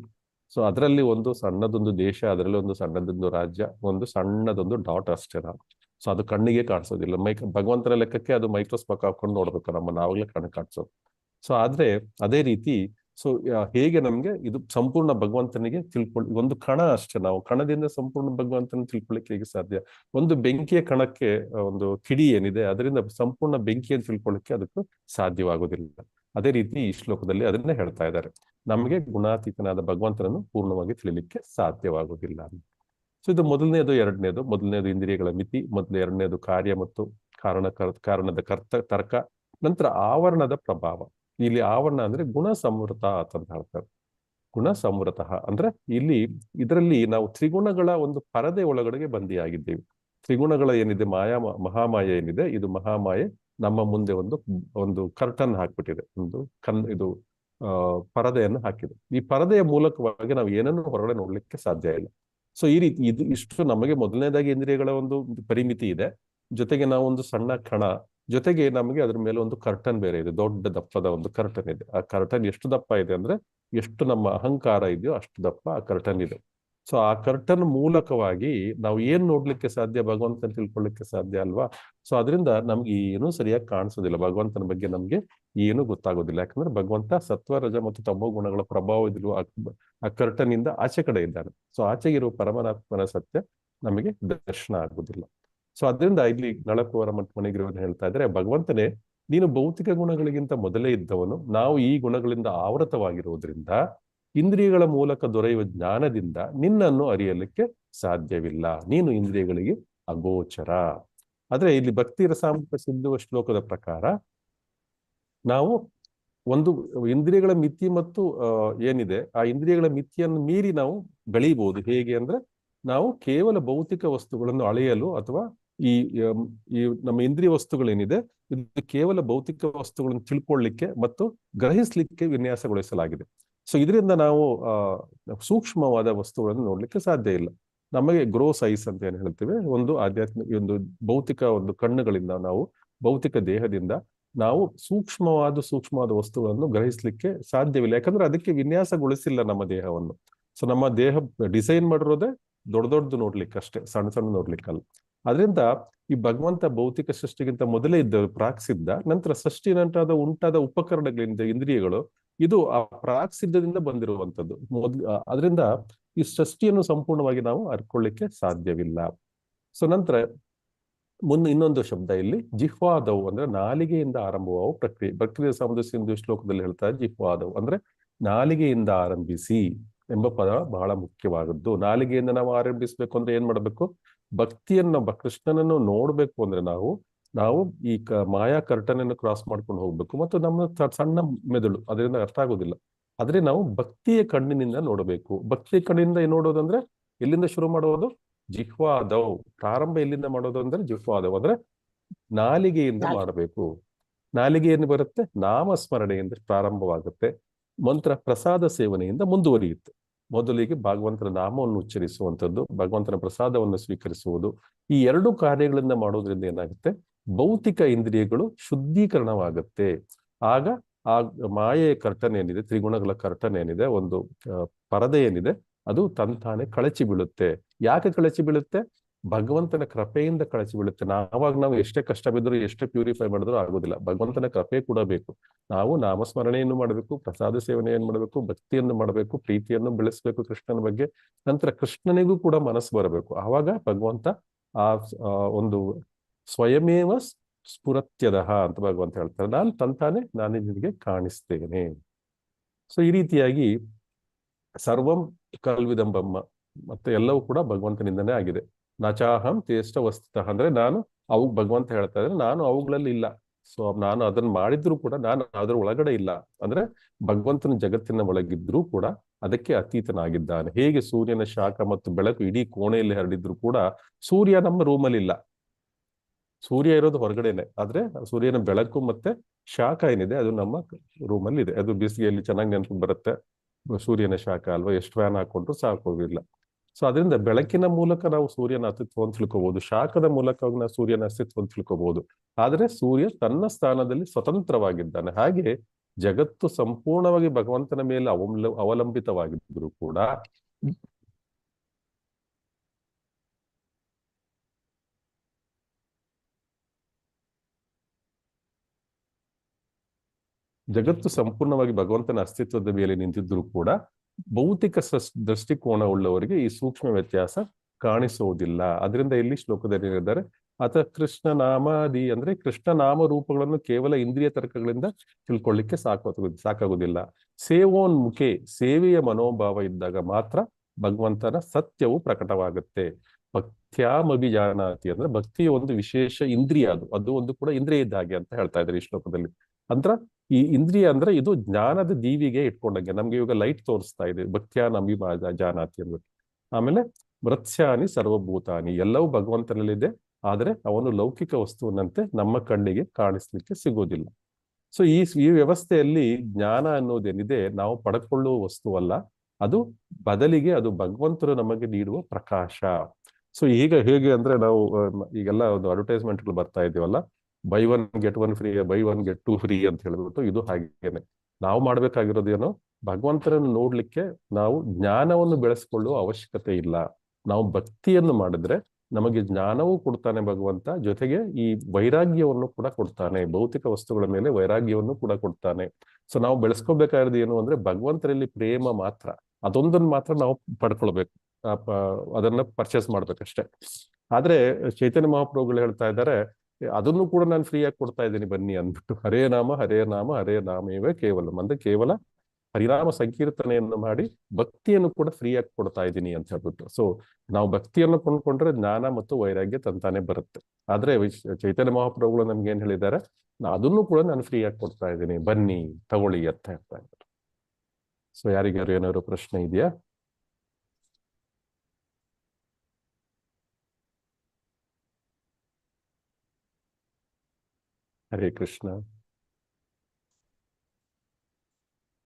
ಸೊ ಅದರಲ್ಲಿ ಒಂದು ಸಣ್ಣದೊಂದು ದೇಶ, ಅದರಲ್ಲಿ ಒಂದು ಸಣ್ಣದೊಂದು ರಾಜ್ಯ, ಒಂದು ಸಣ್ಣದೊಂದು ಡಾಟ್ ಅಷ್ಟೇ ನಾವು. ಸೊ ಅದು ಕಣ್ಣಿಗೆ ಕಾಣಿಸೋದಿಲ್ಲ. ಭಗವಂತನ ಲೆಕ್ಕಕ್ಕೆ ಅದು ಮೈಕ್ರೋಸ್ಕೋಪ್ ಹಾಕೊಂಡು ನೋಡ್ಬೇಕು, ನಾವಾಗ್ಲೇ ಕಣ್ಣು ಕಾಣಿಸೋದು. ಸೊ ಆದ್ರೆ ಅದೇ ರೀತಿ ಸೊ ಹೇಗೆ ನಮ್ಗೆ ಇದು ಸಂಪೂರ್ಣ ಭಗವಂತನಿಗೆ ಒಂದು ಕಣ ಅಷ್ಟೇ, ನಾವು ಕಣದಿಂದ ಸಂಪೂರ್ಣ ಭಗವಂತನ ತಿಳ್ಕೊಳ್ಳಿಕ್ಕೆ ಹೇಗೆ ಸಾಧ್ಯ? ಒಂದು ಬೆಂಕಿಯ ಕಣಕ್ಕೆ ಒಂದು ಕಿಡಿ ಏನಿದೆ, ಅದರಿಂದ ಸಂಪೂರ್ಣ ಬೆಂಕಿಯನ್ನು ತಿಳ್ಕೊಳ್ಳಿಕ್ಕೆ ಅದಕ್ಕೂ ಸಾಧ್ಯವಾಗುವುದಿಲ್ಲ. ಅದೇ ರೀತಿ ಈ ಶ್ಲೋಕದಲ್ಲಿ ಅದನ್ನೇ ಹೇಳ್ತಾ ಇದ್ದಾರೆ, ನಮಗೆ ಗುಣಾತೀತನಾದ ಭಗವಂತನನ್ನು ಪೂರ್ಣವಾಗಿ ತಿಳಿಲಿಕ್ಕೆ ಸಾಧ್ಯವಾಗುವುದಿಲ್ಲ. ಸೊ ಇದು ಮೊದಲನೇದು. ಮೊದಲನೇದು ಇಂದ್ರಿಯಗಳ ಮಿತಿ, ಎರಡನೇದು ಕಾರ್ಯ ಮತ್ತು ಕಾರಣದ ತರ್ಕ, ನಂತರ ಆವರಣದ ಪ್ರಭಾವ. ಇಲ್ಲಿ ಆವರಣ ಅಂದ್ರೆ ಗುಣ ಸಂವೃತ ಅಂತ ಹೇಳ್ತಾರೆ. ಗುಣ ಸಂವೃತ ಅಂದ್ರೆ ಇದರಲ್ಲಿ ನಾವು ತ್ರಿಗುಣಗಳ ಒಂದು ಪರದೆ ಒಳಗಡೆಗೆ ಬಂದಿಯಾಗಿದ್ದೇವೆ. ತ್ರಿಗುಣಗಳ ಏನಿದೆ, ಮಹಾಮಾಯ ಏನಿದೆ, ಇದು ಮಹಾಮಾಯೆ ನಮ್ಮ ಮುಂದೆ ಒಂದು ಕರ್ಟನ್ ಹಾಕ್ಬಿಟ್ಟಿದೆ, ಇದು ಪರದೆಯನ್ನು ಹಾಕಿದೆ. ಈ ಪರದೆಯ ಮೂಲಕವಾಗಿ ನಾವು ಏನನ್ನು ಹೊರಗಡೆ ನೋಡ್ಲಿಕ್ಕೆ ಸಾಧ್ಯ ಇಲ್ಲ. ಸೊ ಈ ರೀತಿ ಇಷ್ಟು ನಮಗೆ ಮೊದಲನೇದಾಗಿ ಇಂದ್ರಿಯಗಳ ಒಂದು ಪರಿಮಿತಿ ಇದೆ, ಜೊತೆಗೆ ನಾವು ಒಂದು ಸಣ್ಣ ಕಣ, ಜೊತೆಗೆ ನಮಗೆ ಅದ್ರ ಮೇಲೆ ಒಂದು ಕರ್ಟನ್ ಬೇರೆ ಇದೆ, ದೊಡ್ಡ ದಪ್ಪದ ಒಂದು ಕರ್ಟನ್ ಇದೆ. ಆ ಕರ್ಟನ್ ಎಷ್ಟು ದಪ್ಪ ಇದೆ ಅಂದ್ರೆ, ಎಷ್ಟು ನಮ್ಮ ಅಹಂಕಾರ ಇದೆಯೋ ಅಷ್ಟು ದಪ್ಪ ಆ ಕರ್ಟನ್ ಇದೆ. ಸೊ ಆ ಕರ್ಟನ್ ಮೂಲಕವಾಗಿ ನಾವು ಏನ್ ನೋಡ್ಲಿಕ್ಕೆ ಸಾಧ್ಯ? ಭಗವಂತನ ತಿಳ್ಕೊಳ್ಳಿಕ್ಕೆ ಸಾಧ್ಯ ಅಲ್ವಾ? ಸೊ ಅದರಿಂದ ನಮ್ಗೆ ಏನು ಸರಿಯಾಗಿ ಕಾಣಿಸೋದಿಲ್ಲ, ಭಗವಂತನ ಬಗ್ಗೆ ನಮ್ಗೆ ಏನು ಗೊತ್ತಾಗೋದಿಲ್ಲ. ಯಾಕಂದ್ರೆ ಭಗವಂತ ಸತ್ವ, ರಜ ಮತ್ತು ತಮೋ ಗುಣಗಳ ಪ್ರಭಾವದಿರುವ ಆ ಕರ್ಟನ್ ಇಂದ ಆಚೆ ಕಡೆ ಇದ್ದಾನೆ. ಸೊ ಆಚೆಗಿರುವ ಪರಮಾತ್ಮನ ಸತ್ಯ ನಮಗೆ ದರ್ಶನ ಆಗುದಿಲ್ಲ. ಸೊ ಅದರಿಂದ ಇಲ್ಲಿ ನಳಕುವರ ಮತ್ತು ಮಣಿಗಿರುವನು ಹೇಳ್ತಾ ಇದ್ರೆ, ಭಗವಂತನೇ ನೀನು ಭೌತಿಕ ಗುಣಗಳಿಗಿಂತ ಮೊದಲೇ ಇದ್ದವನು. ನಾವು ಈ ಗುಣಗಳಿಂದ ಆವೃತವಾಗಿರುವುದರಿಂದ ಇಂದ್ರಿಯಗಳ ಮೂಲಕ ದೊರೆಯುವ ಜ್ಞಾನದಿಂದ ನಿನ್ನನ್ನು ಅರಿಯಲಿಕ್ಕೆ ಸಾಧ್ಯವಿಲ್ಲ. ನೀನು ಇಂದ್ರಿಯಗಳಿಗೆ ಅಗೋಚರ. ಆದ್ರೆ ಇಲ್ಲಿ ಭಕ್ತಿ ರಸಾಮೃತ ಸಿಂಧುವ ಶ್ಲೋಕದ ಪ್ರಕಾರ ನಾವು ಒಂದು ಇಂದ್ರಿಯಗಳ ಮಿತಿ ಮತ್ತು ಏನಿದೆ, ಆ ಇಂದ್ರಿಯಗಳ ಮಿತಿಯನ್ನು ಮೀರಿ ನಾವು ಬೆಳೀಬಹುದು. ಹೇಗೆ ಅಂದ್ರೆ, ನಾವು ಕೇವಲ ಭೌತಿಕ ವಸ್ತುಗಳನ್ನು ಅಳೆಯಲು ಅಥವಾ ಈ ನಮ್ಮ ಇಂದ್ರಿಯ ವಸ್ತುಗಳೇನಿದೆ, ಇದು ಕೇವಲ ಭೌತಿಕ ವಸ್ತುಗಳನ್ನು ತಿಳ್ಕೊಳ್ಳಿಕ್ಕೆ ಮತ್ತು ಗ್ರಹಿಸ್ಲಿಕ್ಕೆ ವಿನ್ಯಾಸಗೊಳಿಸಲಾಗಿದೆ. ಸೊ ಇದರಿಂದ ನಾವು ಸೂಕ್ಷ್ಮವಾದ ವಸ್ತುಗಳನ್ನು ನೋಡ್ಲಿಕ್ಕೆ ಸಾಧ್ಯ ಇಲ್ಲ. ನಮಗೆ ಗ್ರೋಸ್ ಐಸ್ ಅಂತ ಏನ್ ಹೇಳ್ತೇವೆ, ಒಂದು ಒಂದು ಭೌತಿಕ ಒಂದು ಕಣ್ಣುಗಳಿಂದ, ನಾವು ಭೌತಿಕ ದೇಹದಿಂದ ನಾವು ಸೂಕ್ಷ್ಮವಾದ ವಸ್ತುಗಳನ್ನು ಗ್ರಹಿಸ್ಲಿಕ್ಕೆ ಸಾಧ್ಯವಿಲ್ಲ. ಯಾಕಂದ್ರೆ ಅದಕ್ಕೆ ವಿನ್ಯಾಸಗೊಳಿಸಿಲ್ಲ ನಮ್ಮ ದೇಹವನ್ನು. ಸೊ ನಮ್ಮ ದೇಹ ಡಿಸೈನ್ ಮಾಡಿರೋದೇ ದೊಡ್ಡದು ನೋಡ್ಲಿಕ್ಕೆ ಅಷ್ಟೇ, ಸಣ್ಣ ನೋಡ್ಲಿಕ್ಕಲ್ಲ. ಅದರಿಂದ ಈ ಭಗವಂತ ಭೌತಿಕ ಸೃಷ್ಟಿಗಿಂತ ಮೊದಲೇ ಇದ್ದರು, ಪ್ರಾಕ್ಸಿದ್ಧ. ನಂತರ ಸೃಷ್ಟಿ ನಂತರ ಉಂಟಾದ ಉಪಕರಣಗಳಿಂದ ಇಂದ್ರಿಯಗಳು, ಇದು ಆ ಪ್ರಾಕ್ಸಿದ್ಧದಿಂದ ಬಂದಿರುವಂತದ್ದು. ಅದರಿಂದ ಈ ಸೃಷ್ಟಿಯನ್ನು ಸಂಪೂರ್ಣವಾಗಿ ನಾವು ಅರ್ಕೊಳ್ಳಿಕ್ಕೆ ಸಾಧ್ಯವಿಲ್ಲ. ಸೊ ನಂತರ ಇನ್ನೊಂದು ಶಬ್ದ ಇಲ್ಲಿ ಜಿಹ್ವಾದವು ಅಂದ್ರೆ ನಾಲಿಗೆಯಿಂದ ಆರಂಭವಾಗುವ ಪ್ರಕ್ರಿಯೆ. ಭಕ್ತಿ ರಸಾಮೃತ ಸಿಂಧು ಶ್ಲೋಕದಲ್ಲಿ ಹೇಳ್ತಾರೆ, ಜಿಹ್ವಾದವು ಅಂದ್ರೆ ನಾಲಿಗೆಯಿಂದ ಆರಂಭಿಸಿ ಎಂಬ ಪದ ಬಹಳ ಮುಖ್ಯವಾದದ್ದು. ನಾಲಿಗೆಯಿಂದ ನಾವು ಆರಂಭಿಸ್ಬೇಕು ಅಂದ್ರೆ ಏನ್ ಮಾಡ್ಬೇಕು? ಭಕ್ತಿಯನ್ನು, ಕೃಷ್ಣನನ್ನು ನೋಡ್ಬೇಕು ಅಂದ್ರೆ ನಾವು ಈ ಮಾಯಾ ಕರ್ಟನ್ ಅನ್ನು ಕ್ರಾಸ್ ಮಾಡ್ಕೊಂಡು ಹೋಗ್ಬೇಕು. ಮತ್ತು ನಮ್ಮ ಸಣ್ಣ ಮೆದುಳು ಅದರಿಂದ ಅರ್ಥ ಆಗೋದಿಲ್ಲ. ಆದ್ರೆ ನಾವು ಭಕ್ತಿಯ ಕಣ್ಣಿನಿಂದ ನೋಡಬೇಕು. ಭಕ್ತಿಯ ಕಣ್ಣಿನಿಂದ ಏನ್ ನೋಡೋದಂದ್ರೆ ಎಲ್ಲಿಂದ ಶುರು ಮಾಡೋದು? ಜಿಹ್ವಾದವ್. ಪ್ರಾರಂಭ ಎಲ್ಲಿಂದ ಮಾಡೋದು ಅಂದ್ರೆ ಜಿಹ್ವಾದವ್ ಅಂದ್ರೆ ನಾಲಿಗೆಯಿಂದ ಮಾಡಬೇಕು. ನಾಲಿಗೆಯನ್ನು ಬರುತ್ತೆ, ನಾಮಸ್ಮರಣೆಯಿಂದ ಪ್ರಾರಂಭವಾಗುತ್ತೆ, ಮಂತ್ರ ಪ್ರಸಾದ ಸೇವನೆಯಿಂದ ಮುಂದುವರಿಯುತ್ತೆ. ಮೊದಲಿಗೆ ಭಗವಂತನ ನಾಮವನ್ನು ಉಚ್ಚರಿಸುವಂಥದ್ದು, ಭಗವಂತನ ಪ್ರಸಾದವನ್ನು ಸ್ವೀಕರಿಸುವುದು, ಈ ಎರಡು ಕಾರ್ಯಗಳಿಂದ ಮಾಡೋದ್ರಿಂದ ಏನಾಗುತ್ತೆ? ಭೌತಿಕ ಇಂದ್ರಿಯಗಳು ಶುದ್ಧೀಕರಣವಾಗುತ್ತೆ. ಆಗ ಆ ಮಾಯೆಯ ಕರ್ಟನ್ ಏನಿದೆ, ತ್ರಿಗುಣಗಳ ಕರ್ಟನ್ ಏನಿದೆ, ಒಂದು ಪರದೆ ಏನಿದೆ, ಅದು ತಂತಾನೆ ಕಳಚಿ ಬೀಳುತ್ತೆ. ಯಾಕೆ ಕಳಚಿ ಬೀಳುತ್ತೆ? ಭಗವಂತನ ಕೃಪೆಯಿಂದ ಕಳಚಿ ಬೀಳುತ್ತೆ. ನಾವು ಎಷ್ಟೇ ಕಷ್ಟ ಬಿದ್ದರೂ, ಎಷ್ಟೇ ಪ್ಯೂರಿಫೈ ಮಾಡಿದ್ರು ಆಗೋದಿಲ್ಲ. ಭಗವಂತನ ಕೃಪೆ ಕೂಡ ಬೇಕು. ನಾವು ನಾಮಸ್ಮರಣೆಯನ್ನು ಮಾಡಬೇಕು, ಪ್ರಸಾದ ಸೇವನೆಯನ್ನು ಮಾಡಬೇಕು, ಭಕ್ತಿಯನ್ನು ಮಾಡಬೇಕು, ಪ್ರೀತಿಯನ್ನು ಬೆಳೆಸಬೇಕು ಕೃಷ್ಣನ ಬಗ್ಗೆ. ನಂತರ ಕೃಷ್ಣನಿಗೂ ಕೂಡ ಮನಸ್ಸು ಬರಬೇಕು. ಆವಾಗ ಭಗವಂತ ಆ ಒಂದು ಸ್ವಯಮೇವ ಸ್ಫುರತ್ಯದಹ ಅಂತ ಭಗವಂತ ಹೇಳ್ತಾರೆ. ನಾನು ತಂತಾನೆ ನಾನು ನಿನಗೆ ಕಾಣಿಸ್ತೇನೆ. ಸೊ ಈ ರೀತಿಯಾಗಿ ಸರ್ವಂ ಕಲ್ವಿದಂಬಮ್ಮ ಮತ್ತೆ ಎಲ್ಲವೂ ಕೂಡ ಭಗವಂತನಿಂದನೇ ಆಗಿದೆ. ನಚಾಹಂ ತೇಷ್ಟ ವಸ್ತುತಃ ಅಂದ್ರೆ ನಾನು ಭಗವಂತ ಹೇಳ್ತಾ ಇದ್ರೆ ನಾನು ಅವುಗಳಲ್ಲಿ ಇಲ್ಲ. ಸೊ ನಾನು ಅದನ್ನ ಮಾಡಿದ್ರು ಕೂಡ ನಾನು ಅದ್ರ ಒಳಗಡೆ ಇಲ್ಲ. ಅಂದ್ರೆ ಭಗವಂತನ ಜಗತ್ತಿನ ಒಳಗಿದ್ರೂ ಕೂಡ ಅದಕ್ಕೆ ಅತೀತನಾಗಿದ್ದಾನೆ. ಹೇಗೆ ಸೂರ್ಯನ ಶಾಖ ಮತ್ತು ಬೆಳಕು ಇಡೀ ಕೋಣೆಯಲ್ಲಿ ಹರಡಿದ್ರು ಕೂಡ ಸೂರ್ಯ ನಮ್ಮ ರೂಮಲ್ಲಿ ಇಲ್ಲ, ಸೂರ್ಯ ಇರೋದು ಹೊರಗಡೆನೆ. ಆದ್ರೆ ಸೂರ್ಯನ ಬೆಳಕು ಮತ್ತೆ ಶಾಖ ಏನಿದೆ ಅದು ನಮ್ಮ ರೂಮಲ್ಲಿ ಇದೆ. ಅದು ಬೇಸಿಗೆಯಲ್ಲಿ ಚೆನ್ನಾಗಿ ನೆನಪು ಬರುತ್ತೆ. ಸೂರ್ಯನ ಶಾಖ ಅಲ್ವಾ, ಎಷ್ಟು ಫ್ಯಾನ್ ಹಾಕೊಂಡ್ರು ಸಾಕೋಗಿಲ್ಲ. ಸೊ ಅದರಿಂದ ಬೆಳಕಿನ ಮೂಲಕ ನಾವು ಸೂರ್ಯನ ಅಸ್ತಿತ್ವವನ್ನು ತಿಳ್ಕೋಬಹುದು, ಶಾಖದ ಮೂಲಕ ನಾವು ಸೂರ್ಯನ ಅಸ್ತಿತ್ವವನ್ನು ತಿಳ್ಕೋಬಹುದು. ಆದ್ರೆ ಸೂರ್ಯ ತನ್ನ ಸ್ಥಾನದಲ್ಲಿ ಸ್ವತಂತ್ರವಾಗಿದ್ದಾನೆ. ಹಾಗೆ ಜಗತ್ತು ಸಂಪೂರ್ಣವಾಗಿ ಭಗವಂತನ ಮೇಲೆ ಅವಲಂಬಿತವಾಗಿದ್ರು ಕೂಡ ಜಗತ್ತು ಸಂಪೂರ್ಣವಾಗಿ ಭಗವಂತನ ಅಸ್ತಿತ್ವದ ಮೇಲೆ ನಿಂತಿದ್ರು ಕೂಡ ಭೌತಿಕ ದೃಷ್ಟಿಕೋನ ಉಳ್ಳವರಿಗೆ ಈ ಸೂಕ್ಷ್ಮ ವ್ಯತ್ಯಾಸ ಕಾಣಿಸುವುದಿಲ್ಲ. ಅದರಿಂದ ಇಲ್ಲಿ ಶ್ಲೋಕದಲ್ಲಿ ಹೇಳಿದ್ದಾರೆ, ಅತ ಕೃಷ್ಣ ನಾಮಾದಿ ಅಂದ್ರೆ ಕೃಷ್ಣ ನಾಮ ರೂಪಗಳನ್ನು ಕೇವಲ ಇಂದ್ರಿಯ ತರ್ಕಗಳಿಂದ ತಿಳ್ಕೊಳ್ಳಿಕ್ಕೆ ಸಾಕಾಗುವುದಿಲ್ಲ. ಸೇವೋನ್ಮುಖೆ ಸೇವೆಯ ಮನೋಭಾವ ಇದ್ದಾಗ ಮಾತ್ರ ಭಗವಂತನ ಸತ್ಯವು ಪ್ರಕಟವಾಗುತ್ತೆ. ಭಕ್ತ್ಯಾಮಭಿಜಾನಾತಿ ಅಂದ್ರೆ ಭಕ್ತಿಯ ಒಂದು ವಿಶೇಷ ಇಂದ್ರಿಯ, ಅದು ಒಂದು ಕೂಡ ಇಂದ್ರಿಯ ಇದ್ದಾಗೆ ಅಂತ ಹೇಳ್ತಾ ಇದ್ದಾರೆ ಈ ಶ್ಲೋಕದಲ್ಲಿ. ಅಂದ್ರ ಈ ಇಂದ್ರಿಯ ಅಂದ್ರೆ ಇದು ಜ್ಞಾನದ ದೀವಿಗೆ ಇಟ್ಕೊಂಡಂಗೆ. ನಮ್ಗೆ ಇವಾಗ ಲೈಟ್ ತೋರಿಸ್ತಾ ಇದೆ, ಭಕ್ತ್ಯಾನಮಿ ಜಾನಾತಿ ಅಂದ್ಬಿಟ್ಟು. ಆಮೇಲೆ ಮೃತ್ಸ್ಯಾನಿ ಸರ್ವಭೂತಾನಿ, ಎಲ್ಲವೂ ಭಗವಂತನಲ್ಲಿದೆ, ಆದ್ರೆ ಅವನು ಲೌಕಿಕ ವಸ್ತುವಿನಂತೆ ನಮ್ಮ ಕಣ್ಣಿಗೆ ಕಾಣಿಸ್ಲಿಕ್ಕೆ ಸಿಗೋದಿಲ್ಲ. ಸೊ ಈ ವ್ಯವಸ್ಥೆಯಲ್ಲಿ ಜ್ಞಾನ ಅನ್ನೋದೇನಿದೆ ನಾವು ಪಡ್ಕೊಳ್ಳುವ ವಸ್ತುವಲ್ಲ, ಅದು ಬದಲಿಗೆ ಅದು ಭಗವಂತರು ನಮಗೆ ನೀಡುವ ಪ್ರಕಾಶ. ಸೊ ಈಗ ಹೇಗೆ ಅಂದ್ರೆ ನಾವು ಈಗೆಲ್ಲ ಒಂದು ಅಡ್ವರ್ಟೈಸ್ಮೆಂಟ್ಗಳು ಬರ್ತಾ ಇದೀವಲ್ಲ, buy one get one free, buy one get two free ಅಂತ ಹೇಳ್ಬಿಟ್ಟು, ಇದು ಹಾಗೇನೆ. ನಾವು ಮಾಡ್ಬೇಕಾಗಿರೋದೇನೋ ಭಗವಂತನನ್ನು ನೋಡ್ಲಿಕ್ಕೆ ನಾವು ಜ್ಞಾನವನ್ನು ಬೆಳೆಸ್ಕೊಳ್ಳುವ ಅವಶ್ಯಕತೆ ಇಲ್ಲ. ನಾವು ಭಕ್ತಿಯನ್ನು ಮಾಡಿದ್ರೆ ನಮಗೆ ಜ್ಞಾನವೂ ಕೊಡ್ತಾನೆ ಭಗವಂತ, ಜೊತೆಗೆ ಈ ವೈರಾಗ್ಯವನ್ನು ಕೂಡ ಕೊಡ್ತಾನೆ, ಭೌತಿಕ ವಸ್ತುಗಳ ಮೇಲೆ ವೈರಾಗ್ಯವನ್ನು ಕೂಡ ಕೊಡ್ತಾನೆ. ಸೊ ನಾವು ಬೆಳೆಸ್ಕೋಬೇಕಾಗಿರೋದು ಏನು ಅಂದ್ರೆ ಭಗವಂತನಲ್ಲಿ ಪ್ರೇಮ ಮಾತ್ರ, ಅದೊಂದನ್ನು ಮಾತ್ರ ನಾವು ಪಡ್ಕೊಳ್ಬೇಕು, ಅದನ್ನ ಪರ್ಚೇಸ್ ಮಾಡ್ಬೇಕಷ್ಟೇ. ಆದ್ರೆ ಚೈತನ್ಯ ಮಹಾಪ್ರಭುಗಳು ಹೇಳ್ತಾ ಇದ್ದಾರೆ, ಅದನ್ನು ಕೂಡ ನಾನು ಫ್ರೀ ಆಗಿ ಕೊಡ್ತಾ ಇದ್ದೀನಿ ಬನ್ನಿ ಅಂದ್ಬಿಟ್ಟು. ಹರೇ ನಾಮ ಹರೇ ನಾಮ ಹರೇ ನಾಮೇವೇ ಕೇವಲ ಅಂದ್ರೆ ಕೇವಲ ಹರಿನಾಮ ಸಂಕೀರ್ತನೆಯನ್ನು ಮಾಡಿ ಭಕ್ತಿಯನ್ನು ಕೂಡ ಫ್ರೀ ಆಗಿ ಕೊಡ್ತಾ ಇದ್ದೀನಿ ಅಂತ ಹೇಳ್ಬಿಟ್ಟು. ಸೊ ನಾವು ಭಕ್ತಿಯನ್ನು ಕೊಂಡ್ಕೊಂಡ್ರೆ ಜ್ಞಾನ ಮತ್ತು ವೈರಾಗ್ಯ ತಂತಾನೆ ಬರುತ್ತೆ. ಆದ್ರೆ ಚೈತನ್ಯ ಮಹಾಪ್ರಭುಗಳು ನಮ್ಗೆ ಏನ್ ಹೇಳಿದ್ದಾರೆ, ಅದನ್ನು ಕೂಡ ನಾನು ಫ್ರೀ ಆಗಿ ಕೊಡ್ತಾ ಇದ್ದೀನಿ, ಬನ್ನಿ ತಗೊಳ್ಳಿ ಅಂತ ಹೇಳ್ತಾ ಇದ್ದಾರೆ. ಸೊ ಯಾರಿಗಾರು ಏನಾದ್ರು ಪ್ರಶ್ನೆ ಇದೆಯಾ? ಹರೇ ಕೃಷ್ಣ.